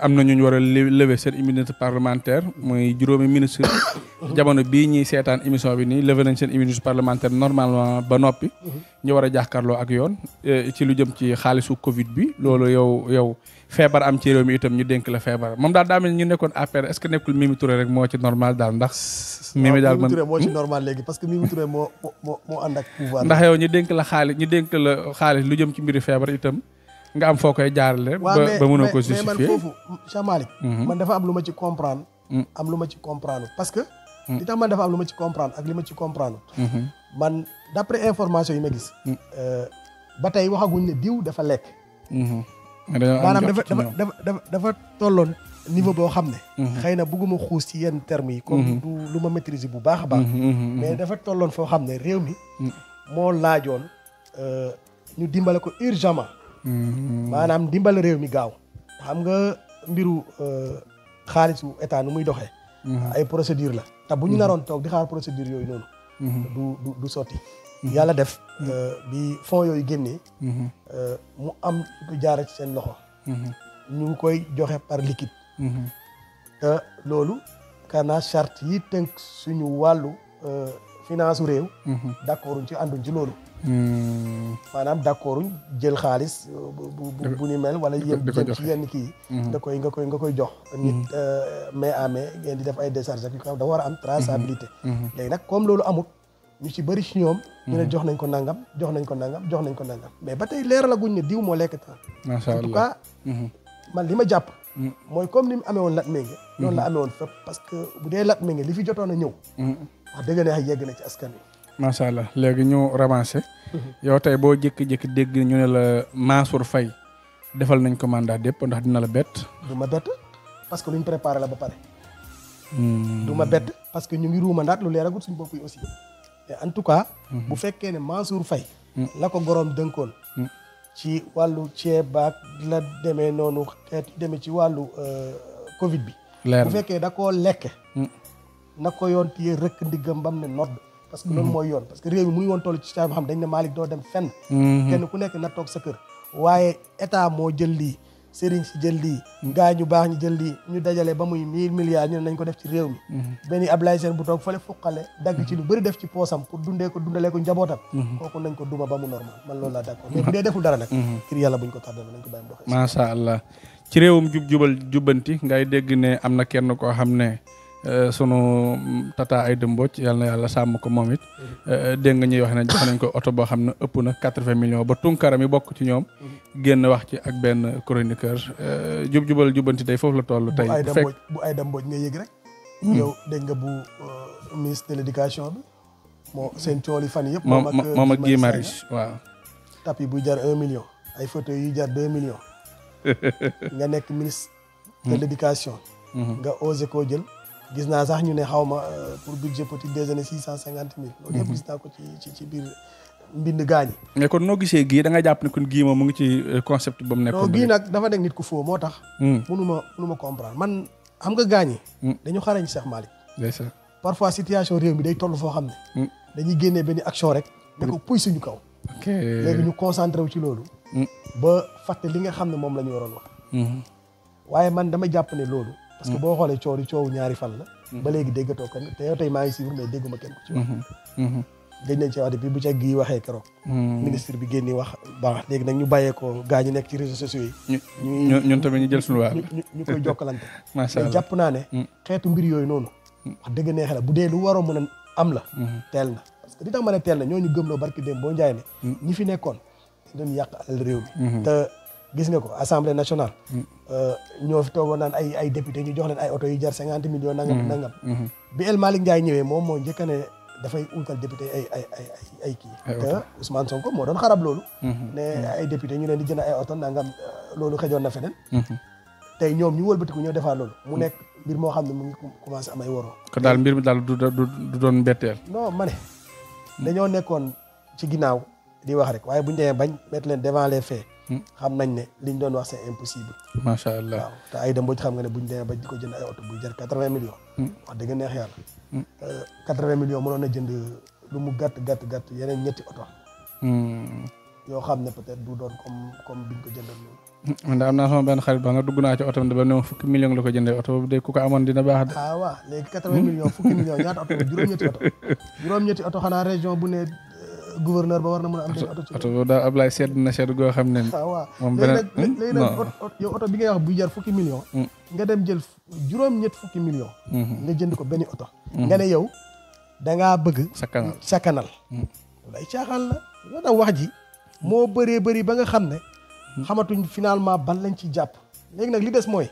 am na ñu war a lever seen immunité parlementaire muy juróomi ministre. jamono bii ñuy seetaan émission bi nii lever nañ seen immunité parlementaire normalement ba noppi. ñu war a jàkkaarloo ak yoon ci lu jëm ci xaalisu Covid bi loolu yow feebar am ci réew mi itam ñu dénk la feebar moom daal daa mel ñu nekkoon APR est-ce que nekkul Mimi Touré rek moo ci normal daal ndax. Mimi daal man Touré moo ci normal léegi parce que Mimi Touré moo ànd ak pouvoir. ndax yow ñu dénk la xaalis lu jëm ci mbiri feebar itam nga am foo koy jaarale. ba mënoo ko justifier mais man foofu Cheikh Malick man dafa am lu ma ci comprendre. am lu ma ci comprendre parce que. li tax man dafa am lu ma ci comprendre ak li ma ci comprendre. man d'après information yi ma gis. ba tey waxaguñ ne diw dafa lekk. maanaam dafa tolloon niveau boo xam ne. xëy na bëgguma xuus ci yenn termes yi. comme du lu ma maîtriser bu baax a baax. mais dafa tolloon foo xam ne réew mi. moo laajoon ñu dimbale ko urgemment. maanaam ndimbal réew mi gaaw xam nga mbiru xaalisu état nu muy doxee ay procédure la te bu ñu naroon toog di xaar procédure yooyu noonu du sotti yàlla def bi fonds yooyu génnee mu am ko jaare ci seen loxo ñu ngi koy joxe par liquide te loolu kana charte yi tënk suñu wàllu finance réew d'accorduñ ci ànduñ ci loolu maanaam d'accorduñ jël xaalis bu ni mel wala yéen jëm ci yenn kii nga koy jox nit main à main ngeen di def ay décharge ak yu xam dafa war a am traçabilité léegi nag comme loolu amut ñu ci bëri ci ñoom ñu ne jox nañ ko nangam jox nañ ko nangam mais ba tey leeralaguñ ne diw moo lekk temps en tout cas man li ma jàpp mooy comme ni mu amee woon Latmingué noonu la amee woon fépp parce que bu dee Latmingué li fi jotoon a ñëw wax dëgg neex yegg na ci askan wi macha allah léegi ñu ravancé yow tey boo jékki-jékki dégg ñu ne la Mansour Faye defal nañ ko mandat dépp ndax dina la bett du ma bett parce que luñ préparé la ba pare du ma bett parce que ñu ngi ruuma ndaat lu leeragut suñu bopp yi aussi et en tout cas bu fekkee ne Mansour Faye la ko goroom dënkoon ci wàllu ceeb baak la demee noonu xeet demee ci wàllu Covid bi bu fekkee da koo lekke na ko yoon téye rëkk ndiggam bam ne nodd parce que loolu mooy yoon parce que réew mi mu ngi woon toll ci saa boo xam dañ ne Malick doo dem fenn kenn ku nekk na toog sa kër waaye état moo jël lii sëriñ si jël lii gaa ñu baax ñu jël lii ñu dajale ba muy 1000 milliards ñu ne nañ ko def ci réew mi benn Ablaye Sène bu toog fële fuqale dagg ci lu bëri def ci poosam pour dundalee ko njabootam kooku nañ ko duma ba mu normal man loolu laa d'accord mais bu dee deful dara nag ngir yàlla buñ ko tardé nañ ko bàyyi mu doxee macha allah ci réewum jubbanti ngay dégg ne am na kenn koo xam ne sunu tata Aïda Mbodj yàlla na yàlla sàmm ko moom it dégg nga ñuy wax ne jox nañ ko oto boo xam ne ëpp na 80 millions ba Tunkara mi bokk ci ñoom génn wax ci ak benn chroniqueur jubbanti tey foofu la toll tey bu Aïda Mbodj nga yëg rek yow dégg nga bu ministre de l'éducation bi moo seen cool yi fan yëpp moom ak Guy Marius waaw tapis buy jar 1 million ay fauteuils yu jar 2 millions nga nekk ministre de l'éducation nga osé koo jël gis naa sax ñu ne xaw ma pour budget petit déjeuner 650 000 loolu yëpp gis naa ko ci biir mbind gaañi mais kon noo gisee gii da nga jàpp ne kon gii moom mu ngi ci concept ba mu nekkoon non gii nag dafa nekk nit ku foo moo tax mënuma comprendre man xam nga gaañi dañu xarañ Cheikh Malick parfois situation réew mi day toll foo xam ne dañuy génnee benn action rek ne ko puy suñu kaw léegi ñu concentré wu ci loolu ba fàtte li nga xam ne moom la ñu waroon wax waaye man dama jàpp ne loolu parce que boo xoolee coowu ñaari fan la ba léegi déggatoo kenn te yow tey maa ngi suivre mais dégguma kenn ku ci wax dégg nañ ci wax depuis bu ca gi waxee keroog ministre bi génni wax baax léegi nag ñu bàyyee ko gaa ñi nekk ci réseaux sociaux yi ñun tamit ñu jël suñu waar ñu koy jokkalante macha allah jàpp naa ne xeetu mbir yooyu noonu wax dëgg neexe la bu dee lu waroo mën a am la teel na parce que li tax ma ne teel na ñooñu gëmloo barki dem boo njaay ne ñi fi nekkoon dañu yàq alal réew mi te gis nga ko assemblée nationale ñoo fi toogoon naan ay député ñu jox leen ay oto yu jar 50 millions nangam bi El Malick Ndiaye ñëwee moom moo njëkk ne dafay unkal député ay kii te Ousmane Sonko moo doon xarab loolu ne ay député ñu leen di jënd ay oto nangam loolu xëjoon na feneen tey ñoom ñu wëlbatiku ñoo defaa loolu mu nekk mbir moo xam ne mu ngi commencé am ay waroo kon daal mbir mi daal du doon mbetteel non ma ne dañoo nekkoon ci ginnaaw di wax rek waaye buñu demee bañ mettre leen devant les faits xam nañ ne liñ doon wax c'est impossible macha allah waaw te Aïda Mbodj xam nga ne buñu demee bañ di ko jënd ay oto buy jar 80 millions wax dëgg neex yàlla 80 millions mënoon a jënd lu mu gàtt yeneen ñetti oto yoo xam ne peut-être du doon comme biñ ko jëndal loolu man da am naa sama benn xarit ba nga dugg naa ci oto bi ba ne ma 10 millions la ko jëndee oto boobu de ku ko amoon dina baax de waaw léegi 80 millions 10 millions ñaata oto juróom-ñetti oto xanaa région bu ne gouverneur ba war na mën a am benn oto ci oto boobu daal Ablaye sedd na sedd goo xam ne waaw moom léegi nag yow oto bi ngay wax buy jar 10 millions nga dem jël juróom-ñett 10 millions nga jënd ko benn oto nga ne yow dangaa bëgg sakkanal loolu ay caaxaan la yoo tax wax ji moo bëree bëri ba nga xam ne xamatuñ finalement ban lañ ci jàpp léegi nag li des mooy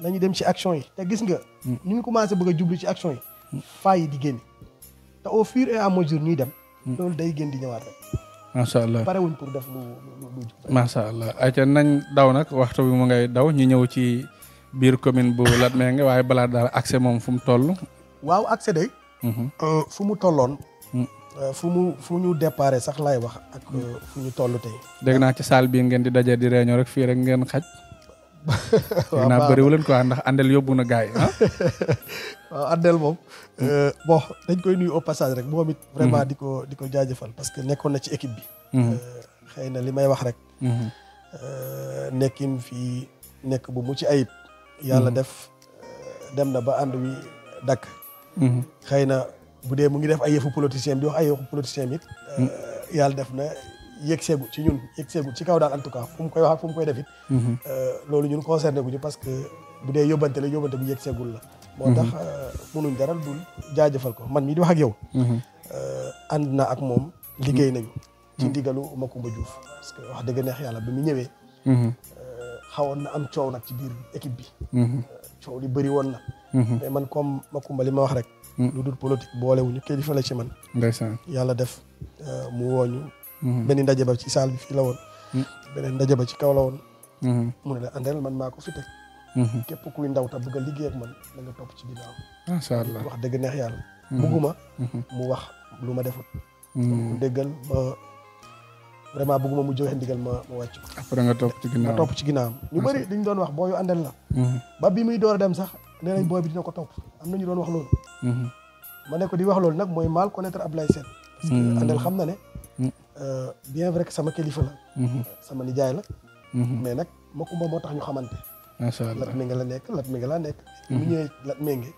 nañu dem ci action yi te gis nga ñu ngi commencé bëgg a jublu ci action yi faa yi di génn te au fur et à mesure ñuy dem loolu day gën di ñëwaat rek macha allah pare wuñ pour def lu macha allah ayca nañ daw nag waxtu bi mu ngay daw ñu ñëw ci biir commune bu Latmingué waaye balaa daal accès moom fu mu toll waaw accès day fu mu tolloon fu ñu déparé sax laay wax ak fu ñu toll tey. dégg naa ci salle bii ngeen di daje di réunion rek fii rek ngeen xaj. waaw naa bëriwu leen quoi ndax àndal yóbbu na gars yi waaw àndal moom. bon dañ koy nuyu au passage rek moom it. vraiment di ko jaajëfal parce que nekkoon na ci équipe bi. xëy na li may wax rek. nekkin fii nekk bu mucc ayib. yàlla def dem na ba ànd wi dakk. xëy na bu dee mu ngi def ay yëfu politicien di wax ay yëfu politicien it. yàlla def na yëg seegu ci ñun yëg seegu ci kaw daal en tout cas fu mu koy wax ak fu mu koy def it. loolu ñun concerné gu ñu parce que bu dee yóbbante la yóbbante bu yëg seegul la. moo tax munuñ dara dul jaajëfal ko man mii di wax ak yow. ànd na ak moom liggéey nañu. ci ndigalu Macoumba Diouf parce que wax dëgg neex yàlla bi mu ñëwee. xawoon na am coow nag ci biir équipe bi. coow li bëri woon na. mais man comme Macoumba li ma wax rek. lu dul politique boolewuñu kilifa la ci man. ndeysaan yàlla def mu wooñu. benn ndaje ba ci salle bi fii la woon. beneen ndaje ba ci kaw la woon. mu ne la àndal man maa ko fi teg. képp kuy ndaw ta bëgg a liggéey ak man na nga topp ci ginnaaw. macha allah wax dëgg neex yàlla. bëgguma mu wax lu ma defut. mu déggal ba vraiment bëgguma mu joxe ndigal ma wàcc ko. après nga topp ci ginnaaw ma topp ci ginnaawam. ñu bëri dañ doon wax booyu àndal la. ba bi muy door a dem sax nee nañ booy bi dina ko topp am na ñu doon wax loolu. ma ne ko di wax loolu nag mooy mal connaître Ablaye Sène. parce que àndal xam na ne. bien vrai que sama kilifa la. sama nijaay la. mais nag Macoumba moo tax ñu xamante. macha allah Latmingué la nekk Latmingué laa nekk. mu ñëwee Latmingué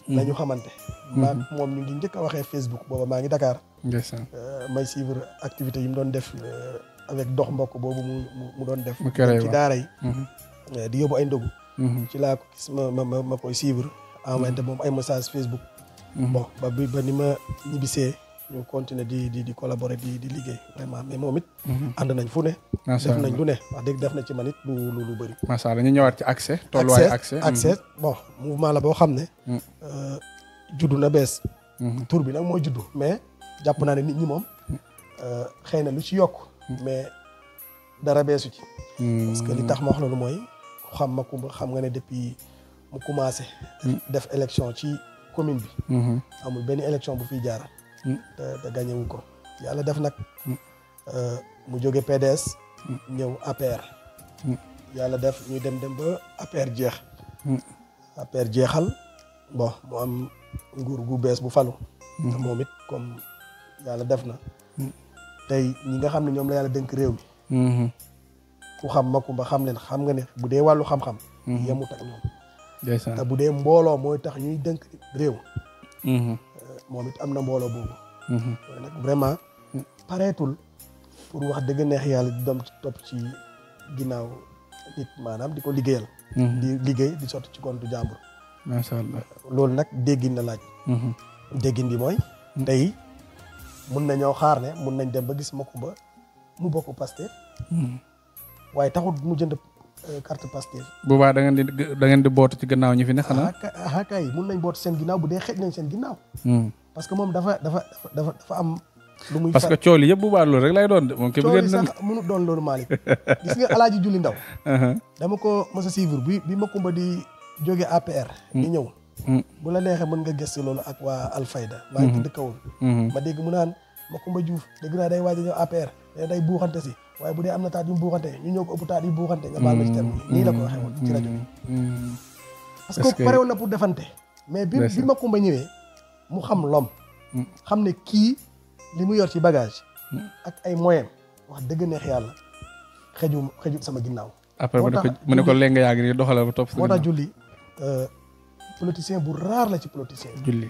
la ñu xamante. maa moom ñu ngi njëkk a waxee Facebook booba maa ngi Dakar. ndeysaan may suivre activité yi mu doon def avec dox mbokk boobu mu doon def. mu kere ci daara yi. di yóbbu ay ndogu. ci laa ko gis ma koy suivre. envoyé moom ay message Facebook. bon ba ni ma ñibbisee ñu continuer di collaborer di liggéey vraiment mais moom it. ànd nañ fu ne. def nañ lu ne wax dëgg def na ci man it lu bëri. macha allah ñu ñëwaat ci accès. tolluwaay accès bon mouvement la boo xam ne. juddu na bees. tur bi nag mooy juddu mais jàpp naa ne nit ñi moom xëy na lu ci yokk. mais dara beesu ci. parce que li tax ma wax loolu mooy xam Macoumba xam nga ne depuis mu commencé. def élection ci commune bi. amul benn élection bu fiy jaara te gagné wu ko yàlla def nag mu jóge PDS. ñëw APR. yàlla def ñuy dem ba APR jeex. APR jeexal bon mu am nguur gu bees bu falu. te moom it comme yàlla def na. tey ñi nga xam ne ñoom la yàlla dénk réew mi. ku xam Macoumba xam leen xam nga ne bu dee wàllu xam-xam. yemut ak ñoom. te bu dee mbooloo mooy tax ñuy dénk réew. moom it am na mbooloo boobu. waaye nag vraiment pareetul pour wax dëgg neex yàlla di doom topp ci ginnaaw nit maanaam di ko liggéeyal. di liggéey di sotti ci compte jàmbur. macha allah loolu nag déggin la laaj. déggin bi mooy. tey mun nañoo xaar ne mun nañ dem ba gis Macoumba mu bokk Pastef. waaye taxul mu jënd carte Pastef. boobaa da ngeen di bootu ci gannaaw ñi fi ne xanaa. kay mun nañ bootu seen ginnaaw bu dee xeej nañ seen ginnaaw. parce que moom dafa am. lu muy parce que cool yëpp boobaa loolu rek lay doon de moom. cool yi sax mënut doon loolu Malick. gis nga Alaaji Julli Ndaw. dama ko mos a suivre bi Macoumba di jóge APR. di ñëw. bu la neexee mën nga gëstu loolu ak waa Alfayda. maa ngi dëkkawoon. ma dégg mu naan Macoumba Diouf dégg naa day waaj a ñëw APR day buuxante si waaye bu dee am na taat yu mu buuxante ñu ñëw ko ëpp taat yu buuxante nga baal ma ci terme nii la ko waxee woon ci rajo bi. parce que pare woon na pour defante. mais bi Macoumba ñëwee mu xam lom. xam ne kii li mu yor ci bagage. ak ay moyen wax dëgg neex yàlla xëju sama ginnaaw. après mu ne ko léegi nga yàgg nii doxalal ba topp. moo tax julli politicien bu raar la ci politicien. julli.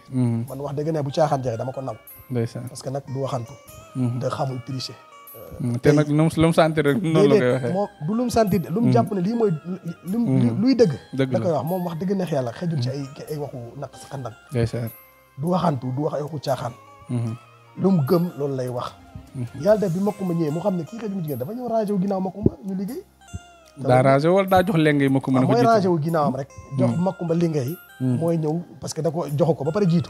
man wax dëgg ne bu caaxaan jeexee dama ko naw. ndeysaan parce que nag du waxantu. te xamul tricher. te nag lu mu sentir rek noonu la koy waxee. moom du lu mu sentir lu mu jàpp ne lii mooy luy dëgg. dëgg la koy wax moom wax dëgg neex yàlla xëjul ci ay waxu naq sa xandang. ndeysaan du waxantu du wax ay waxu caaxaan. lu mu gëm loolu lay wax. yàlla def bi Macoumba ñëwee mu xam ne kii xëy mu jigéen dafa ñëw rangé wu ginnaaw Macoumba ñu liggéey. daa rangé wala daa jox lenge yi Macoumba. mooy rangé wu ginnaawam rek. jox Macoumba lenge yi. mooy ñëw parce que da ko joxu ko ba pare jiitu.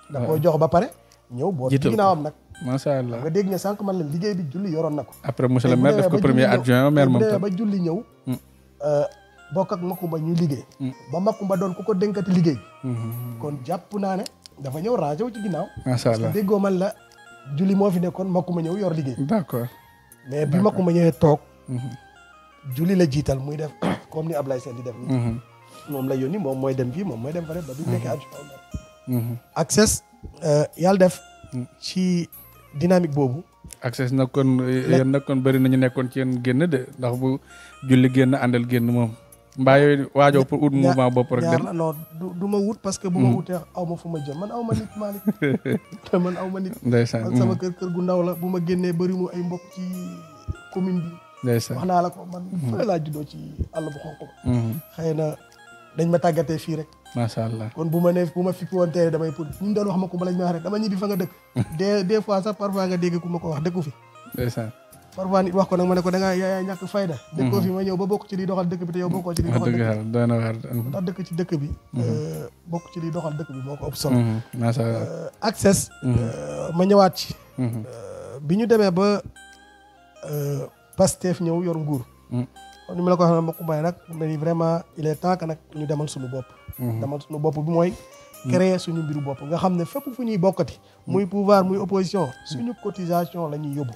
da ko jox ba pare ñëw boo ci ginnaawam nag. macha allah nga dégg ne sànq man leen liggéey bi julli yoroon na ko. après monsieur le maire def ko premier adjoint maire moom tam ba julli ñëw. bokk ak Macoumba ñuy liggéey. ba Macoumba doon ku ko dénkati liggéey. kon jàpp naa ne dafa ñëw rangé wu ci ginnaaw. macha allah parce que déggoo man la Juli moo fi nekkoon Makumba ñëw yor liggéey. d'accord mais bi Makumba ñëwee toog. Juli la jiital muy def comme ni Ablaye Sène di def nii. moom la yónni moom mooy dem fii moom mooy dem fa ba bi mu nekkee adjoint. Access yàlla def. ci dynamique boobu. Access nag kon yéen nag kon bëri nañu nekkoon ci yéen génn de ndax bu Juli génn àndal génn moom. mbaa yooyu waajoo pour ut mouvement bopp rek dem non du ma wut parce que bu ma wutee aw ma fu ma jëm man aw ma nit Malick man aw ma nit. ndeysaan man sama kër gu ndaw la bu ma génnee bëri mu ay mbokk ci commune bi. ndeysaan wax naa la ko man fële laa juddoo ci àll bu xonq ba. xëy na dañ ma tàggatee fii rek. macha allah kon bu ma fikki woon tey damay pour ñu doon wax ma ko ba lañ may wax rek dama ñibbi fa nga dëkk. des fois sax parfois nga dégg ku ma ko wax dëkku fi. ndeysaan parfois nit wax ko nag ma ne ko da ngaa yaa ñàkk fayda. dëkkoo fi ma ñëw ba bokk ci liy doxal dëkk bi te yow bokkoo ci liy doxal dëkk bi. doy na waar ndax dëkk ci dëkk bi. bokk ci liy doxal dëkk bi moo ko ëpp solo. macha allah Access. ma ñëwaat ci. bi ñu demee ba Pastef ñëw yor nguur. kon ni ma la ko waxee nag Makumba nag mu ne vraiment il est temps que nag ñu demal suñu bopp. demal suñu bopp bi mooy. créer suñu mbiru bopp nga xam ne fépp fu ñuy bokkati. muy pouvoir muy opposition. suñu cotisation la ñuy yóbbu.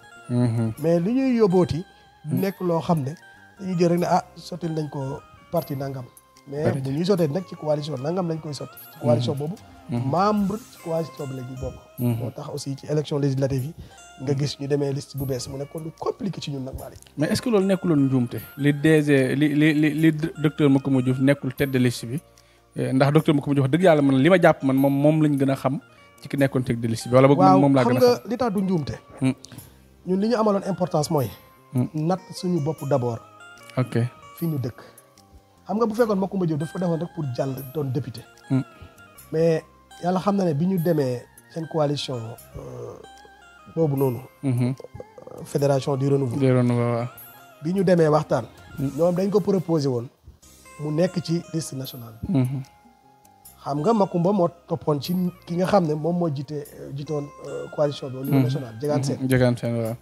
mais li ñuy yóbbooti. nekk loo xam ne dañuy jël rek ne sottil nañ ko parti nangam. mais bu ñuy sottee nag ci coalition nangam lañ koy sotti. ci coalition boobu. membre ci coalition bi la ñuy bokk. moo tax aussi ci élection législative yi nga gis ñu demee liste bu bees mu nekkoon lu compliqué ci ñun nag Malick. mais est-ce que loolu nekkuloon njuumte li DG li docteur Macoumba Diouf nekkul tête de liste bi ndax docteur Macoumba Diouf dëgg yàlla man li ma jàpp man moom lañ gën a xam ci ki nekkoon tête de liste bi wala boog moom laa gën a xam. waaw xam nga li tax du njuumte. ñun li ñu amaloon importance mooy. natt suñu bopp d'abord. ok fi ñu dëkk. xam nga bu fekkoon Macoumba Diouf dafa defoon rek pour jàll doon député. mais yàlla xam na ne bi ñu demee seen coalition boobu noonu. fédération du renouveau. waaw. bi ñu demee waxtaan. ñoom dañ ko proposé woon mu nekk ci liste nationale. xam nga Macoumba moo toppoon ci ki nga xam ne moom moo jiitoon coalition bi au niveau national. Diegane Sène waaw.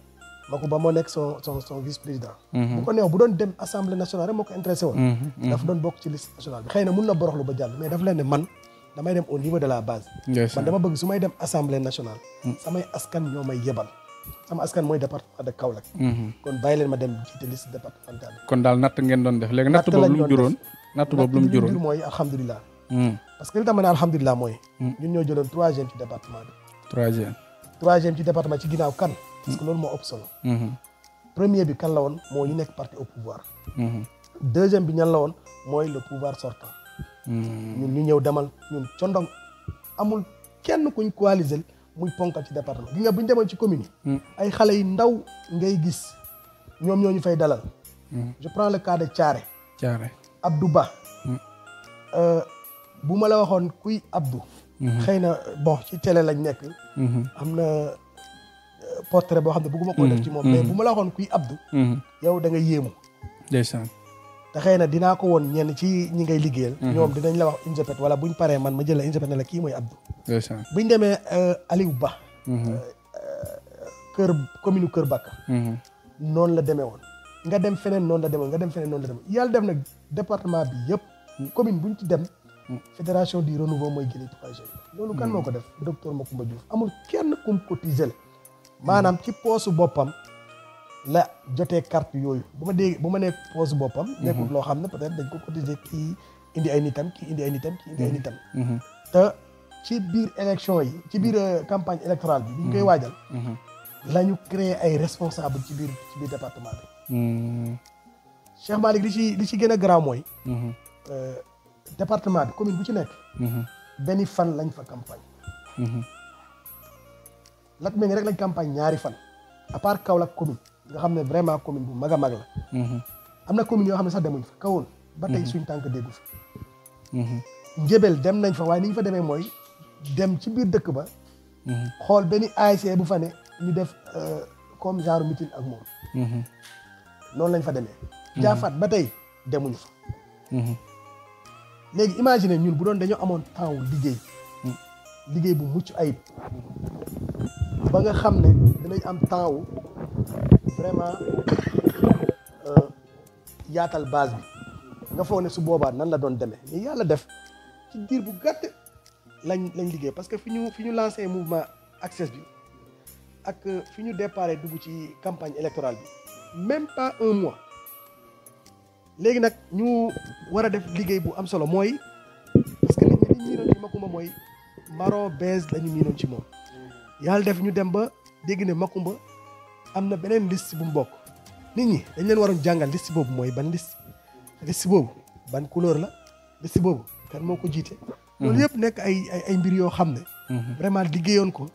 Macoumba moo nekk son vice président. bu ko neex bu doon dem assemblée nationale rek moo ko intéressé woon. dafa doon bokk ci liste nationale bi xëy na mun na boroxlu ba jàll mais dafa leen ne man damay dem au niveau de la base. man dama bëgg su may dem assemblée nationale. samay askan ñoo may yebal. sama askan mooy département de Kaolack. kon bàyyi leen ma dem jiite liste départementale. kon daal natt ngeen doon def léegi natt boobu lu mu juróon. natt boobu lu mu juróon mooy alhamdulilah. parce que li tax ma ne alhamdulilah mooy. ñun ñoo jëloon 3e ci département bi. 3e ci département ci ginnaaw kan. parce que loolu moo ëpp solo. premier bi kan la woon moo ñu nekk parti au pouvoir. 2e bi ñan la woon mooy le pouvoir sortant. ñun ñu ñëw demal ñun condong amul kenn kuñ coaliser muy ponkal ci département gi nga bu ñu demoon ci commune yi. ay xale yu ndaw ngay gis ñoom ñoo ñu fay dalal. je prends le cas de Thiaré. Abdou Ba. bu ma la waxoon kuy Abdou. xëy na bon ci télé lañ nekk. am na portrait boo xam ne bëgguma koo def ci moom mais bu ma la waxoon kuy Abdou. yow da nga yéemu. ndeysaan. te xëy na dinaa ko woon ñenn ci ñi ngay liggéeyal. ñoom dinañ la wax INSEPET wala buñ paree man ma jël la INSEPET ne la kii mooy Abdou. ndeysaan. buñ demee Aliou Ba. commune Kër Bakka. noonu la demee woon. nga dem feneen noonu la demee woon nga dem feneen noonu la demee yàlla def nag département bi yëpp. commune buñ ci dem. fédération du renouveau mooy jëlee projet yi. loolu kan moo ko def docteur Macoumba Diouf amul kenn kum cotiser maanaam ci poosu boppam. la jotee carte yooyu bu ma nee poosu boppam. nekkul loo xam ne peut-être dañ ko cotiser kii indi ay nitam kii indi ay nitam kii indi ay nitam. te ci biir élection yi ci biir campagne électorale bi. bi ñu koy waajal. la ñu créer ay responsable ci biir département bi. Cheikh Malick li ci gën a garaaw mooy. département bi commune bu ci nekk. benn fan lañ fa campagne. Latmingué rek lañ campagne ñaari fan. à part Kaolack commune. nga xam ne vraiment commune bu mag a mag la. am na commune yoo xam ne sax demuñ fa kawoon. ba tey suñ tànk déggu fa. Njëbel dem nañ fa waaye ni ñu fa demee mooy dem ci biir dëkk ba. xool benn ASC bu fa ne ñu def comme genre meeting ak moom. noonu lañ fa demee. Jaafaat ba tey demuñu fa. léegi imagine ñun bu doon dañoo amoon temps wu liggéey bu mucc ayib ba nga xam ne dinañ am temps wu vraiment yaatal base bi nga foog ne su boobaa nan la doon demee mais yàlla def ci diir bu gàtt lañ liggéey parce que fi ñu lancé mouvement Access bi ak fi ñu déparé dugg ci campagne électorale bi même pas 1 mois léegi nag ñu war a def liggéey bu am solo mooy parce que li ñu miinoon ci Macoumba mooy marron beige la ñu miinoon ci moom yàlla def ñu dem ba dégg ne Macoumba am na beneen liste bu mu bokk nit ñi dañ leen waroon jàngal liste boobu mooy ban liste boobu ban couleur la liste boobu kan moo ko jiite loolu yëpp nekk ay mbir yoo xam ne vraiment liggéeyoon ko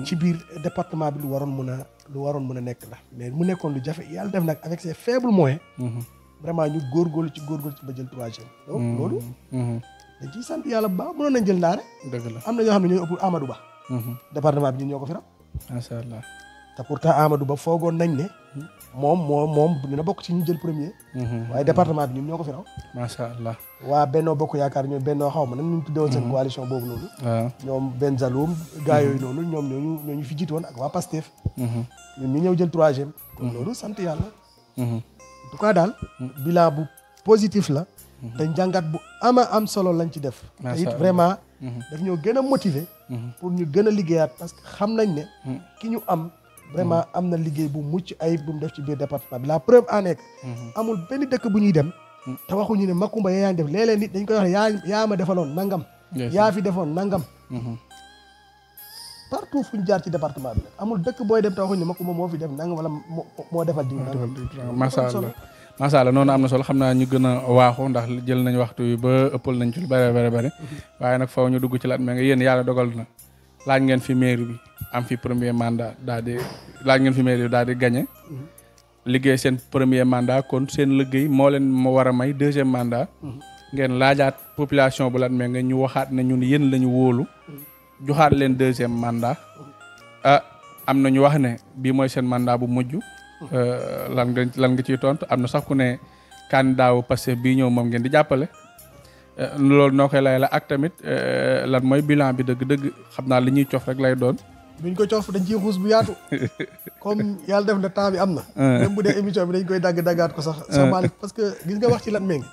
ci biir département bi lu waroon mën a nekk la mais mu nekkoon lu jafe yàlla def nag avec ses faibles moyens vraiment ñu góorgóorlu ci ba jël 3e donc loolu dañ ciy sant yàlla bu baax mënoon nañ jël ndaare dëgg la am na ñoo xam ne ñooy ëpp Amadou Ba département bi ñun ñoo ko fi raw macha allah te pourtant Amadou Ba foogoon nañ ne moom dina bokk ci ñu jël premier waaye département bi ñun ñoo ko fi raw macha allah waa Benno Bokk Yaakaar ñooy Benno xaw ma nan ñu tuddewoon seen coalition boobu noonu waaw ñoom Benzaloum gars yooyu noonu ñoom ñooñu fi jiitoon ak waa Pastef ñun ñu ñëw jël 3e kon loolu sant yàlla en tout cas daal bilan bu positif la te njàngat bu am solo lañ ci def te it vraiment daf ñoo gën a motiver pour ñu gën a liggéeyaat parce que xam nañ ne ki ñu am vraiment am na liggéey bu mucc ayib bu mu def ci biir département bi la preuve en est amul benn dëkk bu ñuy dem te waxuñu ne Macoumba yaa def léeg-léeg nit dañ koy wax yaa ma defaloon nangam yaa fi defoon nangam partout fu ñu jaar ci département bi nag amul dëkk booy dem te waxuñu ne Macoumba moo fi def nangam wala moo defal diw nangam macha allah noonu am na solo xam naa ñu gën a waaxu ndax jël nañ waxtu yi ba ëppal nañ ci lu bëri waaye nag faw ñu dugg ci laat mais nga yéen yàlla dogal na laaj ngeen fi mairie bi am fi premier mandat daal di gagné liggéey seen premier mandat kon seen liggéey moo leen moo war a may 2e mandat ngeen laajaat population bu laat mais nga ñu waxaat ne ñun yéen la ñu wóolu joxaat leen 2e mandat am na ñu wax ne bii mooy seen mandat bu mujj lan nga ciy tontu am na sax ku ne candidat wu Pastef bii ñëw moom ngeen di jàppale loolu noo koy lay la ak tamit lan mooy bilan bi dëgg-dëgg xam naa li ñuy cof rek lay doon buñ ko cof dañ ciy xuus bu yaatu comme yàlla def na temps bi am na même bu dee émission bi dañ koy daggaat ko sax Malick parce que gis nga wax ci Lat Mingué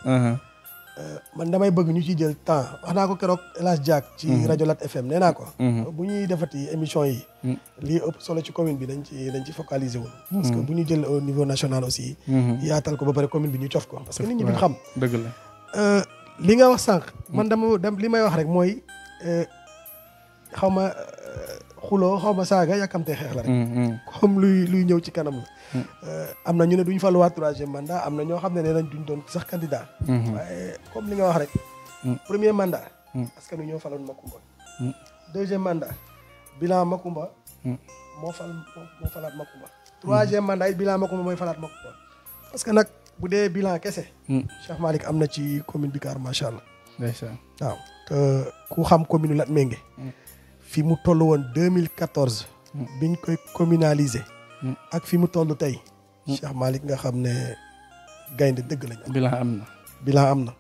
man damay bëgg ñu ciy jël temps wax naa ko keroog El Hadj Diack ci rajo Lat FM nee naa ko bu ñuy defati émission yi lii ëpp solo ci commune bi dañ ci focaliser woon parce que bu ñu jël au niveau national aussi yaatal ko ba pare commune bi ñu cof ko parce que nit ñi duñ xam dëgg la li nga wax sànq man li may wax rek mooy xaw ma xuloo xaw ma saaga yàkkamtee xeex la rek comme luy ñëw ci kanam la am na ñu ne duñ faluwaat 3e mandat am na ñoo xam ne nee nañ duñ doon sax candidat waaye comme li nga wax rek premier mandat parce que nu ñoo faloon Macoumba 2e mandat bilan Macoumba moo falaat Macoumba 3e mandat it bilan Macoumba mooy falaat Macoumba parce que nag bu dee bilan kese Cheikh Malick am na ci commune bi Kaar macha allah waaw te ku xam commune Lat Mingué fi mu toll woon 2014 biñ koy communaliser ak fi mu toll tey Cheikh Malick nga xam ne gaynde dëgg lañ am bilan am na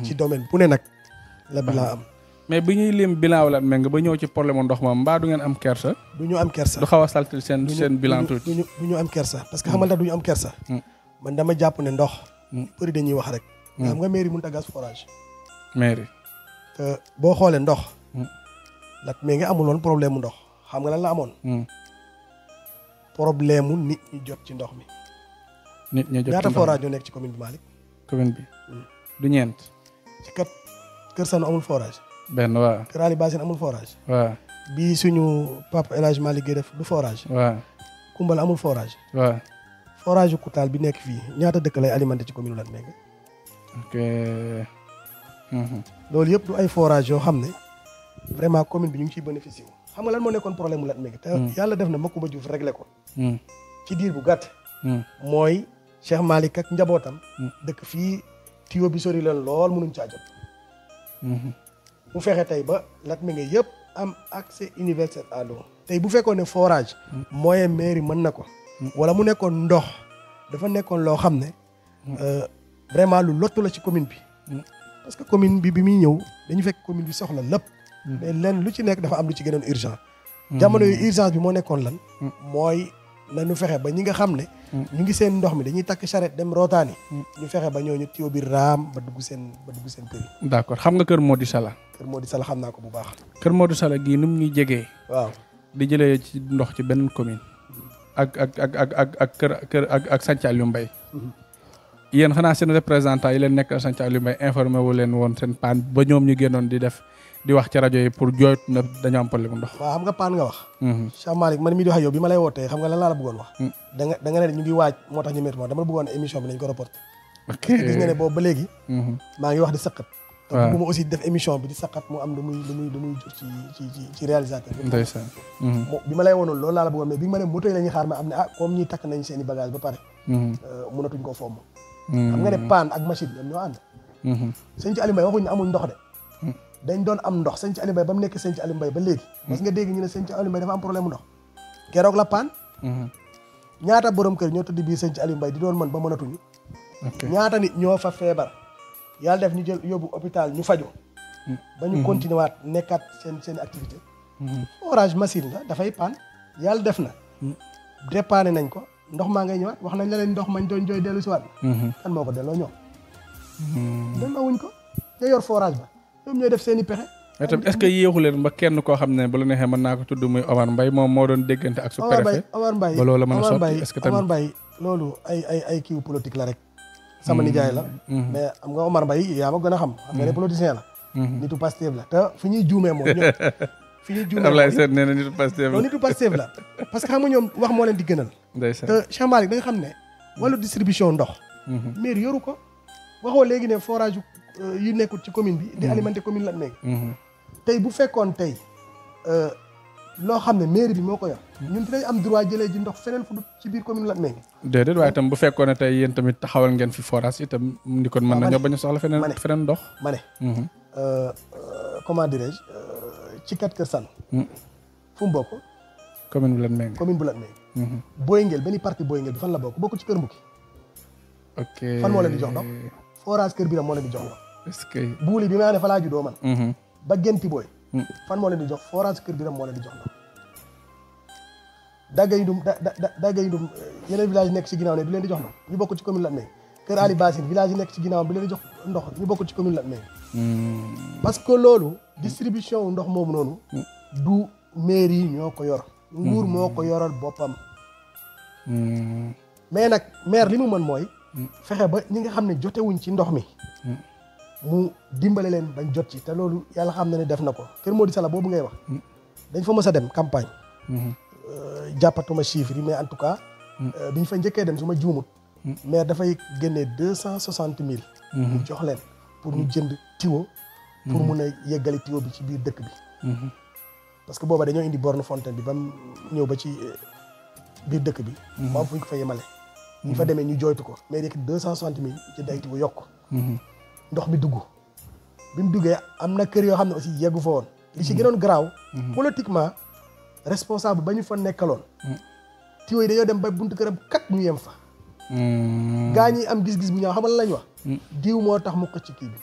ci domaine bu ne nag la bilan am mais bi ñuy lim bilan wu Lat Mingué ba ñëw ci problème ndox moom mbaa du ngeen am kersa du ñu am kersa du xaw a saltil seen bilan tuuti du ñu am kersa parce que xamal tax du ñu am kersa man dama jàpp ne ndox bëri dañuy wax rek xam nga mairie mënut a gas forage mairie te boo xoolee ndox Lat Mingué amul woon problème mu ndox xam nga lan la amoon problème mu nit ñi jot ci ndox mi ñaata forage ñoo nekk ci commune bi Malick commune bi du ñeent ci Kër Sanu amul forage benn waaw Kër Ali Basine amul forage waaw bii suñu papa El Hadj Malick Guèye def du forage waaw Koumbal amul forage waaw forage yu Koutal bi nekk fii ñaata dëkk lay alimenté ci commune Lat Mingué ok loolu yëpp du ay forage yoo xam ne vraiment commune bi ñu ngi ciy bénéficié wu xam nga lan moo nekkoon problème mu Lat Mingué te yàlla def na Macoumba Diouf réglé ko ci diir bu gàtt mooy Cheikh Malick ak njabootam dëkk fii tuyau bi sori leen lool mënuñ caa jot mu fexe tey ba Lat Mingué yëpp am accès universel à l'eau tey bu fekkoon ne forage moyen mairie mën na ko wala mu nekkoon ndox dafa nekkoon loo xam ne vraiment lu lottu la ci commune bi parce que commune bi muy ñëw dañu fekk commune bi soxla lépp mais len lu ci nekk dafa am lu ci gënoon urgent jamono yu urgence bi moo nekkoon lan mooy nañu fexe ba ñi nga xam ne ñu ngi seen ndox mi dañuy takk charrette dem rootaani ñu fexe ba ñooñu tuyau bi raam ba dugg seen kër yi d'accord xam nga kër Modou Sala kër Modou Sala xam naa ko bu baax kër Modou Sala gii nu mu ñuy jegee waaw di jëlee ci ndox ci benn commune ak kër ak Santhiou Aliou Mbaye yéen xanaa seen représentant yi leen nekk Santhiou Aliou Mbaye informé wu leen woon seen paan ba ñoom ñu génnoon di wax ci rajo yi pour jooytu na dañoo am problème ndox. waaw xam nga paan nga wax. Cheikh Malick man mii di wax yow bi ma lay wootee xam nga lan laa la bëggoon wax. da nga ne ñu ngi waaj moo tax ñu métti ma dama la bëggoon émission bi nañ ko reporté. ok gis nga ne boobu ba léegi. maa ngi wax di saqat. waaw bu ma aussi def émission bi di saqat mu am lu muy jur ci réalisateur bi. ndeysaan. bi ma lay woonoon loolu laa la bëggoon mais bi ma ne moto yi la ñuy xaar ma am ne comme ñi takk nañ seen i bagage ba pare. mënatuñ koo fomm. xam nga ne paan ak machine ñoom ñoo ànd. sëñ ci Aliou Mbaye waxuñ ne amuñ ndox de. dañ doon am ndox sëñ ci Aliou Mbaye ba mu nekk sëñ ci Aliou Mbaye ba léegi. parce que nga dégg ñu ne sëñ ci Aliou Mbaye dafa am problème ndox. keroog la paan. ñaata borom kër ñoo tëdd biir sëñ ci Aliou Mbaye di doon mën ba mënatuñu. ñaata nit ñoo fa feebar. yàlla def ñu jël yóbbu hôpital ñu faju ba ñu continuer waat nekkaat seen activité. forage machine la dafay paan yàlla def na. dépanné nañ ko ndox maa ngay ñëwaat wax nañ la leen ndox mañ doon jooy dellu si waat. kan moo ko delloo ñoom. delloo wuñ ko ña yor forage ba ñoom ñooy def seen i pexe. mais tamit est-ce que yéexu leen ba kenn koo xam ne bu la neexee mën naa ko tudd muy Omar Mbaye moom moo doon déggante ak sous-préfet. Omar Mbaye ba loolu mën a sotti est-ce que tamit Omar Mbaye loolu ay kiiw politique la rek. sama nijaay la. mais am nga Omar Mbaye yaa ma gën a xam. xam nga ne politicien la. nitu Pastef la te fi ñuy juumee moom ñoom. fi ñuy juumee Ablaye Sène nee na nitu Pastef la. nitu Pastef la parce que xam nga ñoom wax moo leen di gënal. ndeysaan te Cheikh Malick da nga xam ne. wàllu distribution ndox. maire yoru ko. waxoo léegi ne forage yu nekkul ci commune bi. di alimenter commune Latmingué. tey bu fekkoon tey loo xam ne mairie bi moo ko yor. ñun dinañ am droit jëlee ji ndox feneen fu ci biir commune Latmingué. déedéet waaye itam bu fekkoon ne tey yéen tamit taxawal ngeen fi forage itam ni kon mën nañoo bañ a soxla feneen ndox. ma ne comment dirais-je ci kat Kër Sane. fu mu bokk. commune bu Latmingué. commune bu Latmingué. Boyngel benn partie Boyngel bi fan la bokk bokk ci Kër Mbouki. ok fan moo leen di jox ndox. forage Kër Biram moo leen di jox ndox. est-ce que. buuli bi ma ne fa laa juddoo man. ba Genti Boy. fan moo leen di jox forage Kër Biram moo leen di jox ndox. daggay ndum yeneen village nekk ci ginnaaw ne du leen di jox ndox ñu bokk ci commune Latmingué. Kër Ali Bassine village yi nekk ci ginnaaw bi leen di jox ndox ñu bokk ci commune Latmingué. parce que loolu distribution ndox moomu noonu. du mairie yi ñoo ko yor. nguur moo ko yoral boppam. mais nag maire li mu mën mooy. fexe ba ñi nga xam ne jotewuñ ci ndox mi. mu dimbale leen bañ jot ci te loolu yàlla xam na ne def na ko Kër Mody Sala boobu ngay wax. dañ fa mës a dem campagne. jàppatuma chiffre yi mais en tout cas. bi ñu fa njëkkee dem su ma juumut. maire dafay génnee 260 000. mu jox leen pour ñu jënd tiwo. pour mun a yeggali tiwo bi ci biir dëkk bi. parce que booba dañoo indi borne fontaine bi ba mu ñëw ba ci biir dëkk bi. mu am fu ñu ko fa yemale. ñu fa demee ñu jooytu ko mais rek 260 000 jënd ay tiwo yokk. ndox mi dugg bi mu duggee am na kër yoo xam ne aussi yeggu fa woon. li ci gënoon garaaw. politiquement responsable ba ñu fa nekkaloon. tiwo yi dañoo dem ba buntu këram kat ñu yem fa. gaa ñi am gis-gis bu ñaaw xamal lañ wax. diw moo tax mu ko ci kii bi.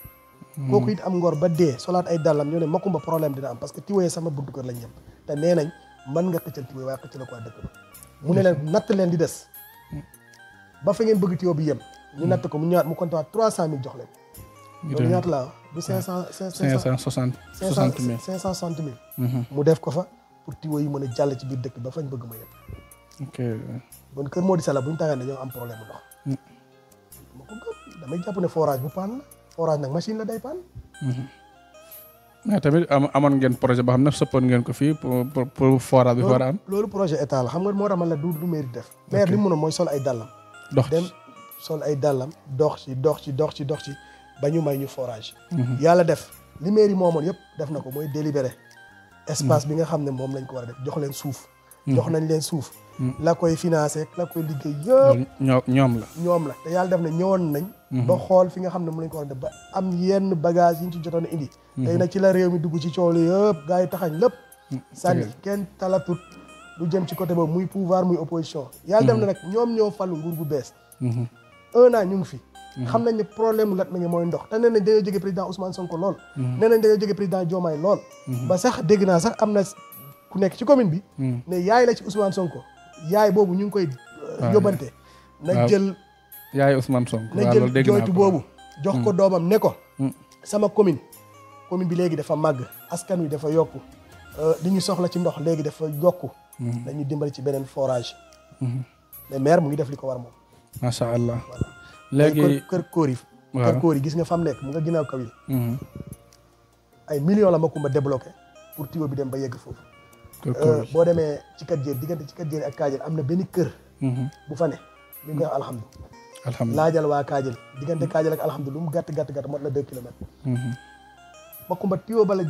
kooku it am ngor ba dee solaat ay dàllam ñoo ne makumba problème dina am parce que tiwo yi sama buntu kër lañ yem te nee nañ mën nga xëccal tiwo waaye xëccal ko waa dëkk ba. mu ne leen natt leen di des. ba fa ngeen bëgg tiwo bi yem. ñu natt ko mu ñëwaat mu compté waat 300 000 jox leen. loolu ñaata la du 560 000. mu def ko fa pour tiwo yi mën a jàll ci biir dëkk ba fañ bëgg ma yem. ok bon Kër Mody Sala bu ñu tàggee dañoo am problème mu ndox. ma ko gëm damay jàpp ne forage bu paan la forage nag machine la day paan. mais tamit amoon ngeen projet boo xam ne soppoon ngeen ko fii pour forage bi war a am. loolu projet état la xam nga moo tax man la du mairie def. maire li mu mënoon mooy sol ay dàllam. dem sol ay dàllam dox ci ba ñu may ñu forage. yàlla def li mairie moomoon yëpp def na ko mooy délibéré. espace bi nga xam ne moom lañ ko war a def jox leen suuf. jox nañ leen suuf. la koy financé la koy liggéey yëpp. ñoom la te yàlla def na ñëwoon nañ. ba xool fi nga xam ne mu lañ ko war a def ba am yenn bagage yi ñu ci jotoon a indi. tey nag ci la réew mi dugg ci coow li yëpp gars yi taxañ lépp. sànni kenn talatut lu jëm ci côté boobu muy pouvoir muy opposition. yàlla def na nag ñoom ñoo falu nguur bu bees. 1 an ñu ngi fi. xam nañ ne problème mu Latmingué mooy ndox te nee nañ dañoo jóge président Ousmane Sonko lool. nee nañ dañoo jóge président Diomaye lool. ba sax dégg naa sax am na ku nekk ci commune bi. ne yaay la ci Ousmane Sonko. yaay boobu ñu ngi koy. yóbbante na jël. yaay Ousmane Sonko na jël jooytu boobu. jox ko doomam ne ko. sama commune bi léegi dafa màgg askan wi dafa yokku li ñu soxla ci ndox léegi dafa yokku. dañuy dimbali ci beneen forage. mais maire mu ngi def li ko war moom. macha allah. léegi kër kóor yi. kër kóor yi gis nga fam nekk mu nga ginnaaw kaw yi. ay millions la Makumba débloqué pour tuyau bi dem ba yegg foofu. boo demee ci kat jéer diggante ci kat jéer ak Kaajël am na benn kër. bu fa ne ñu ngi koy wax alhamdulilah. laajal waa Kaajël diggante Kaajël ak alhamdulilah lu mu gàtt mot na 2 kilomètres. Makumba tuyau ba la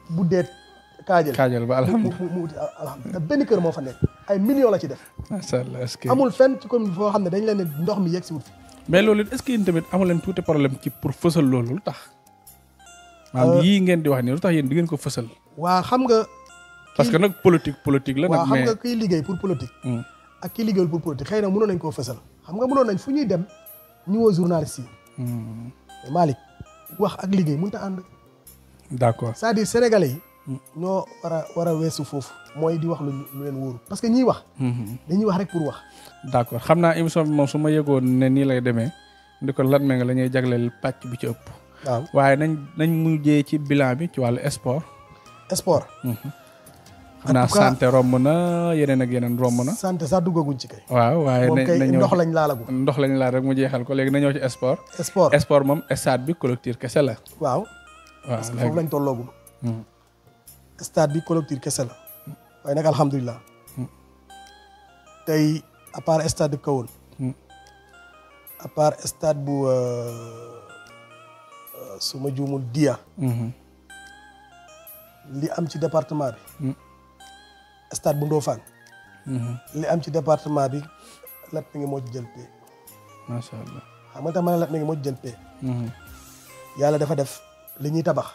buddee Kaajël ba alhamdulilah mu wuti alhamdulilah benn kër moo fa nekk ay millions la ci def. macha allah est-ce que amul fenn ci commune foo xam ne dañ leen ne ndox mi yegg si wut fi. mais loolu est-ce que yéen tamit amu leen tuuti problème ci pour fësal loolu lu tax. maanaam yii ngeen di wax nii lu tax yéen di ngeen ko fësal. waa xam nga. parce que nag politique la. nag mais xam nga kiy liggéey pour politique. ak kiy liggéeyul pour politique xëy na mënoon nañ koo fësal. xam nga mënoon nañ fu ñuy dem ñu woo journaliste yi. Malick wax ak liggéey mënut a ànd. d'accord c'est-à-dire sénégalais yi. ñoo war a weesu foofu. mooy di wax lu leen wóoru parce que ñiy wax. dañuy wax rek pour wax. d'accord xam naa émission bi moom su ma yëgoon ne nii lay demee ndi ko Latmingué la ñuy jagleel pàcc bi ci ëpp. waaw waaye nañ mujjee ci bilan bi ci wàllu sport. sport. xam naa santé romb na yeneen ak yeneen romb na. santé sax duggaguñ ci kay. waaw waaye nañ ndox lañ laalagu. ndox lañ laal rek mu jeexal ko léegi na ñëw ci sport. sport moom stade bi clôture kese la. waaw. parce que foofu lañ tolloogum. stade bi clôture kese la. waaye nag alhamdulilah. tey à part stade de Kahone. à part stade bu su ma juumul Dia. li am ci département bi. stade bu Ndofane. li am ci département bi Latmingué moo ci jël pay. macha allah xam nga tax ma ne Latmingué moo ci jël pay. yàlla dafa def li ñuy tabax.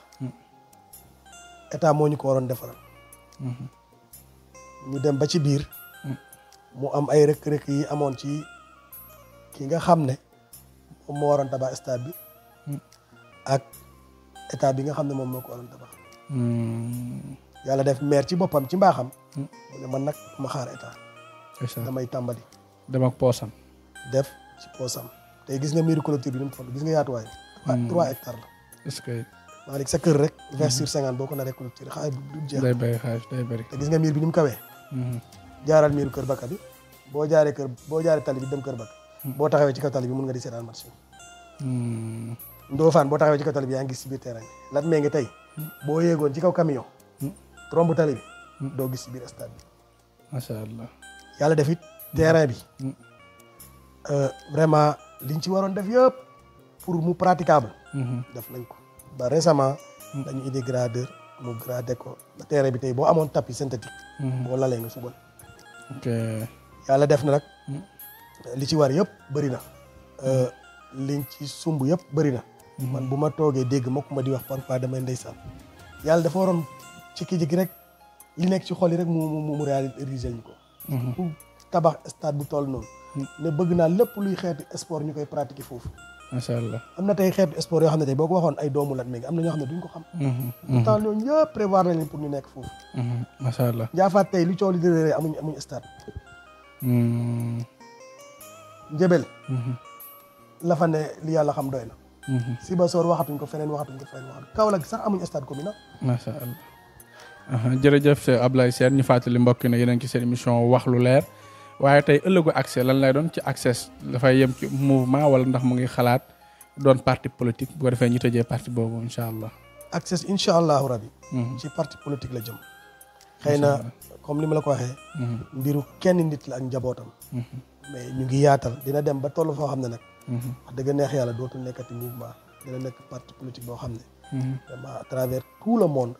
état moo ñu ko waroon defaral. ñu dem ba ci biir. mu am ay rëkk-rëkk yi amoon ci ki nga xam ne moom moo waroon tabax stade bi. ak état bi nga xam ne moom moo ko waroon tabax. yàlla def maire ci boppam ci mbaaxam. mu ne man nag ma xaar état. damay tàmbali. dem ak poosam. def ci poosam. tey gis nga miiru clôture bi ni mu toll gis nga yaatuwaay. 3 hectares la. est-ce que. Malick sa kër rek. 20/50 boo ko naree clôture xaalis du jeex. day bëri. te gis nga miir bi ni mu kawee. jaaral miiru kër bakka bi. boo jaaree tali bi dem kër bakka. boo taxawee ci kaw tali bi mun nga di seetaan match. Ndofane boo taxawee ci kaw tali bi yaa ngi gis ci biir terrain bi. Latmingué tey. boo yéegoon ci kaw camion. trombe tali bi. doo gis ci biir stade bi. macha allah. yàlla def it terrain bi. vraiment liñ ci waroon def yëpp pour mu praticable. def nañ ko ba récemment. dañu indi gradeur mu gradé ko ba terrain bi tey boo amoon tapis synthétique. boo lalee nga subal. ok yàlla def na nag. li ci war yëpp bëri na. liñ ci sumb yëpp bëri na. man bu ma toogee dégg Makumba di wax parfois damay ndeysaan. yàlla dafa waroon ci kii rek li nekk ci xol yi rek mu réaliser ñu ko. ku tabax stade bu toll noonu. ne bëgg naa lépp luy xeetu sport ñu koy pratiquer foofu. macha allah am na tey xeetu sport yoo xam ne tey boo ko waxoon ay doomu Latmingué am na ñoo xam ne duñ ko xam. pourtant ñooñu ñëpp prévoir nañ leen pour ñu nekk foofu. macha allah Njaafaat tey lu coow li dërëree amuñ stade. Njëbel. la fa ne li yàlla xam doy na. Sibassor waxatuñ ko feneen waxatuñ ko Kaolack sax amuñ stade communal. macha allah. jërëjëf Ablaye Sène ñu fàttali mbokk na yeneen ci seen émission wax lu leer waaye tey ëllëgu accès lan lay doon ci accès dafay yem ci mouvement wala ndax mu ngi xalaat doon parti politique bu ko defee ñu tëjee parti boobu incha allah. accès incha allahu rabi. ci parti politique la jëm. xëy na comme li ma la ko waxee. mbiru kenn nit la ak njabootam. mais ñu ngi yaatal dina dem ba toll foo xam ne nag. wax dëgg neex yàlla dootul nekkati mouvement dina nekk parti politique boo xam ne. vraiment à travers tout le monde.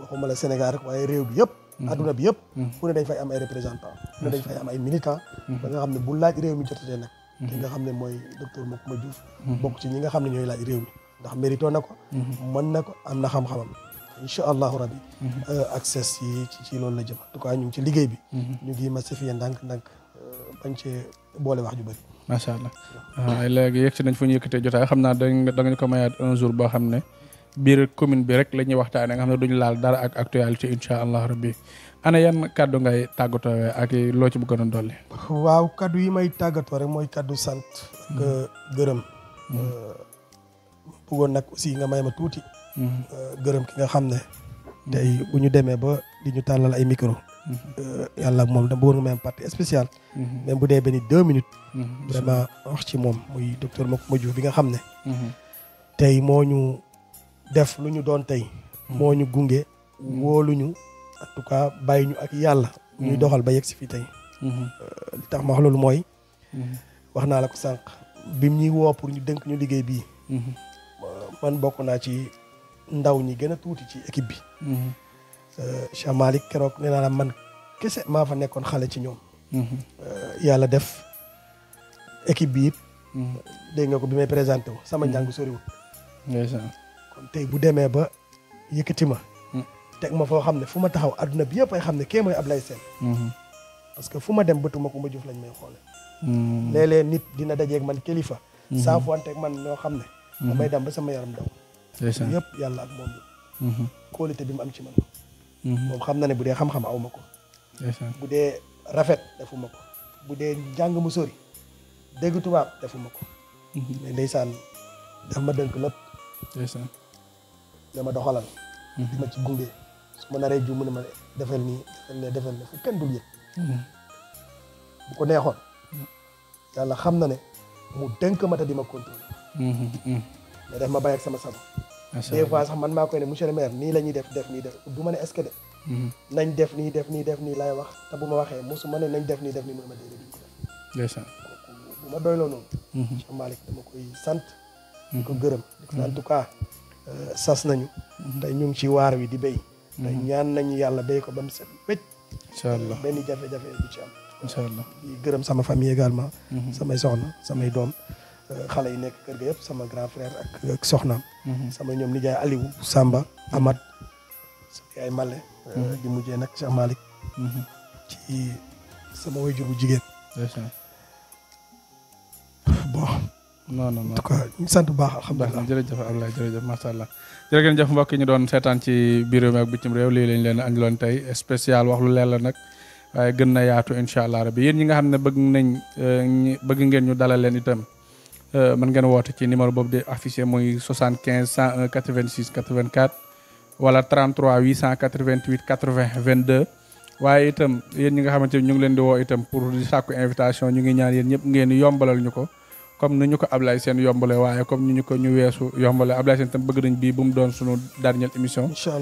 waxuma la Sénégal rek waaye réew bi yëpp. adduna bi yëpp. fu ne dañ fay am ay représentants. fu ne dañ fay am ay militants. ba nga xam ne bu laaj réew mi jotatee nag. ki nga xam ne mooy docteur Macoumba Diouf. bokk ci ñi nga xam ne ñooy laaj réew mi ndax mérito na ko. mën na ko am na xam-xamam. incha allahu rabi. accès yi ci loolu la jëm en tout cas ñu ngi ci liggéey bi. ñu ngi massifier ndànk-ndànk bañ cee boole wax ju bëri. macha allah léegi yegg si nañ fu ñu yëkkatee jotaay xam naa da nga ko mayaat un jour boo xam ne biir commune bi rek la ñuy waxtaanee nga xam ne duñu laal dara ak actualité incha allah rabbi ana yan kaddu ngay tàggatoo ak loo ci bëggoon a dolli. waaw kaddu yi may tàggatoo rek mooy kaddu sant. ak gërëm. bëggoon nag aussi nga may ma tuuti. gërëm ki nga xam ne tey bu ñu demee ba di ñu tàllal ay micro yàlla ak moom dama bëggoon nga may am partie spéciale même bu dee benn 2 minutes vraiment wax ci moom muy docteur Macoumba Diouf bi nga xam ne tey moo ñu def lu ñu doon tey moo ñu gunge wóoluñu en tout cas bàyyi ñu ak yàlla ñuy doxal ba yegg si fii tey li tax ma wax loolu mooy wax naa la ko sànq bim ñuy woo pour ñu dénk ñu liggéey bii man bokk naa ci ndaw ñi gën a tuuti ci équipe bi Cheikh Malick keroog nee naa la man kese maa fa nekkoon xale ci ñoom yàlla def équipe bi it dégg nga ko bi may présenté wu sama njàng soriwul kon tey bu demee ba yëkkati ma teg ma foo xam ne fu ma taxaw adduna bi yëpp ay xam ne kee mooy Ablaye Sène parce que fu ma dem bëtu Macoumba Diouf lañ may xoole léeg-léeg nit dina dajeeg man kilifa saafuwanteeg man ñoo xam ne damay dem ba sama yaram daw yëpp yàlla ak moom la qualité bi mu am ci man moom xam na ne bu dee xam-xam aw ma ko bu dee rafet defuma ko bu dee jàng mu sori dégg tubaab defuma ko mais ndeysaan daf ma dënk lépp dama doxalal di ma ci gunge su ma naree ju mu ne ma defal nii defal ne fu kenn dul yëg bu ko neexoon yàlla xam na ne mu dënk ma te di ma contrôler mais daf ma bàyyi ak sama sago des fois sax man maa koy ne monsieur le maire nii la ñuy def nii def du ma ne est-ce que de nañ def nii laay wax te bu ma waxee mosu ma ne nañ def nii mu ne ma déedéet duñ ko def bu ma doyloo noonu Cheikh Malick dama koy sant di ko gërëm en tout cas sas nañu tey ñu ngi ci waar wi di béy tey ñaan nañu yàlla béy ko ba mu set wécc incha allah benn jafe-jafe du ci am incha allah di gërëm sama famille également samay soxna samay doom xale yi nekk kër ga yëpp sama grand frère ak soxnaam sama ñoom nijaay Aliou Samba Amad sama yaay Male di mujjee nag Cheikh Malick ci sama waajur bu jigéen bon non en tout cas ñu sant bu baax alhamdulilah jërëjëf Ablaye jërëjëf macha allah jërëjëf mbokk ñu doon seetaan ci biir réew mi ak bitim réew lii lañ leen andiloon tey spécial wax lu leer la nag waaye gën na yaatu incha allah rabbi yéen ñi nga xam ne bëgg ngeen ñu dalal leen itam mën ngeen woote ci numéro boobu di affiché mooy 75 101 86 84 wala 33 888 80 22 waaye itam yéen ñi nga xamante ni ñu ngi leen di woo itam pour di sàkku invitation ñu ngi ñaan yéen ñëpp ngeen yombalal ñu ko comme ni ñu ko Ablaye Sène yombale waaye comme ni ñu ko ñu weesu yombale Ablaye Sène tam bëgg nañ bii bu mu doon sunu dernière émission incha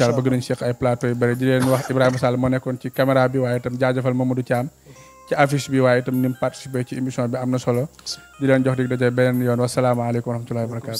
allah bëgg nañ Cheikh ay plateau yu bëri di leen wax Ibrahima Sall moo nekkoon ci caméra bi waaye itam jaajëfal Mamadou Thiam ci affiche bi waaye itam ni mu participé ci émission bi am na solo di leen jox dig daje beneen yoon wasalaamaaleykum wa rahmatullahi wa barakatu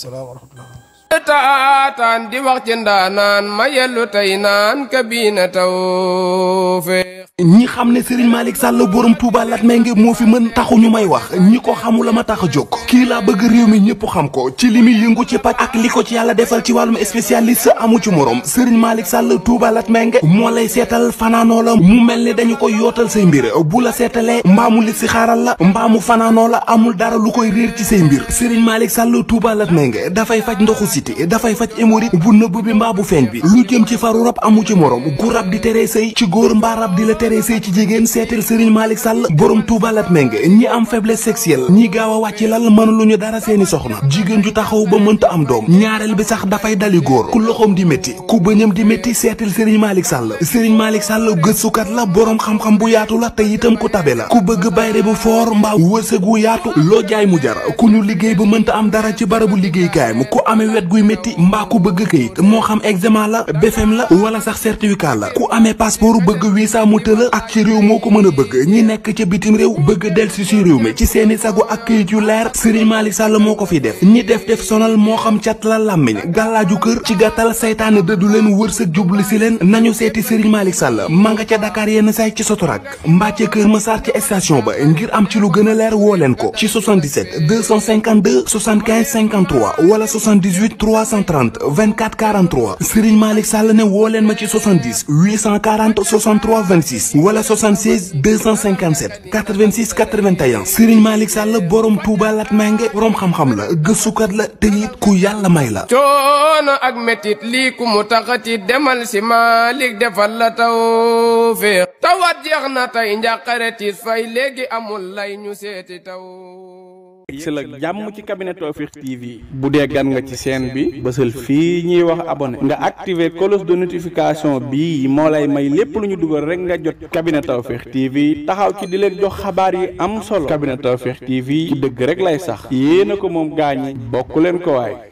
taataan di wax ci ndaanaan ma yellu tey naan kabina tawfeex ñi xam ne Serigne Malick Sall borom Touba Latmingué moo fi mën taxu ñu may wax ñi ko xamul la ma tax a jóg kii laa bëgg réew mi ñëpp xam ko ci li muy yëngu ci paj ak li ko ci yàlla defal ci wàllum spécialiste amu ci morom Serigne Malick Sall Touba Latmingué moo lay seetal fanaanoo la mu mel ni dañu koy yootal say mbir bu la seetalee mbaamu li si xaaral la mbaamu fanaanoo la amul dara lu koy réer ci say mbir Serigne Malick Sall Touba Latmingué dafay faj ndoxu siti dafay faj hémorroïde bu nëbb bi mbaa bu feeñ bi lu jëm ci faru rab amu ci morom gu rab di teree sëy ci góor mbaa rab di la teree sëy ci jigéen seetal Serigne Malick Sall borom Touba Latmingué ñi am faiblesse sexuelle ñi gaaw a wàcc lal mënuluñu dara seeni soxna jigéen ju taxaw ba mënta am doom ñaareel bi sax dafay dali góor ku loxoom di métti ku bëñam di métti seetal Serigne Malick Sall Serigne Malick Sall gëstukat la borom xam-xam bu yaatu la te itam ku tabe la ku bëgg bayre bu foor mbaa wërsëg wu yaatu loo jaay mu jar ku ñu liggéey ba mënta am dara ci barabu liggéeykaay mu ku amee wet guy métti mbaa ku bëgg kayit moo xam examen la BFM la wala sax certificat la ku amee passeport bëgg visa mu tëla ak ci réew moo ko mën a bëgg ñi nekk ca bitim réew bëgg delsi si réew mi ci seeni sago ak kayit yu leer Serigne Malick Sall moo ko fi def ñi def sonal moo xam cat la làmmiñ gàllaaju kër ci gàttal saytaane dëddu leen wërsëg jublu si leen nañu seeti Serigne Malick Sall ma nga ca Dakar yenn say ci Sotorak mbaa ca Kër Massar ci station ba ngir am ci lu gën a leer woo leen ko ci 77 252 75 53 wala 78 330 24 43 Serigne Malick Sall ne woo leen ma ci 70 840 63 26 wala 76 257 86 81 Serigne Malick Sall borom Touba Latmingué borom xam-xam la gëstukat la te it ku yàlla may la. coono ak métit lii ku mu taxati demal si Malick defal la tawfeex tawat jeex na tey njàqare tiis fay léegi amul lay ñu seeti taw. yegsi la jàmm ci cabinet Tawfekh TV. bu dee gan nga ci chaîne bi bësal fii ñuy wax abonné nga activer cloche de notification bi moo lay may lépp lu ñu dugal rek nga jot cabinet Tawfekh TV taxaw ci di leen jox xabaar yi am solo. cabinet Tawfekh TV ci dëgg rek lay sax yéena ko moom gaañi bokk leen ko waay.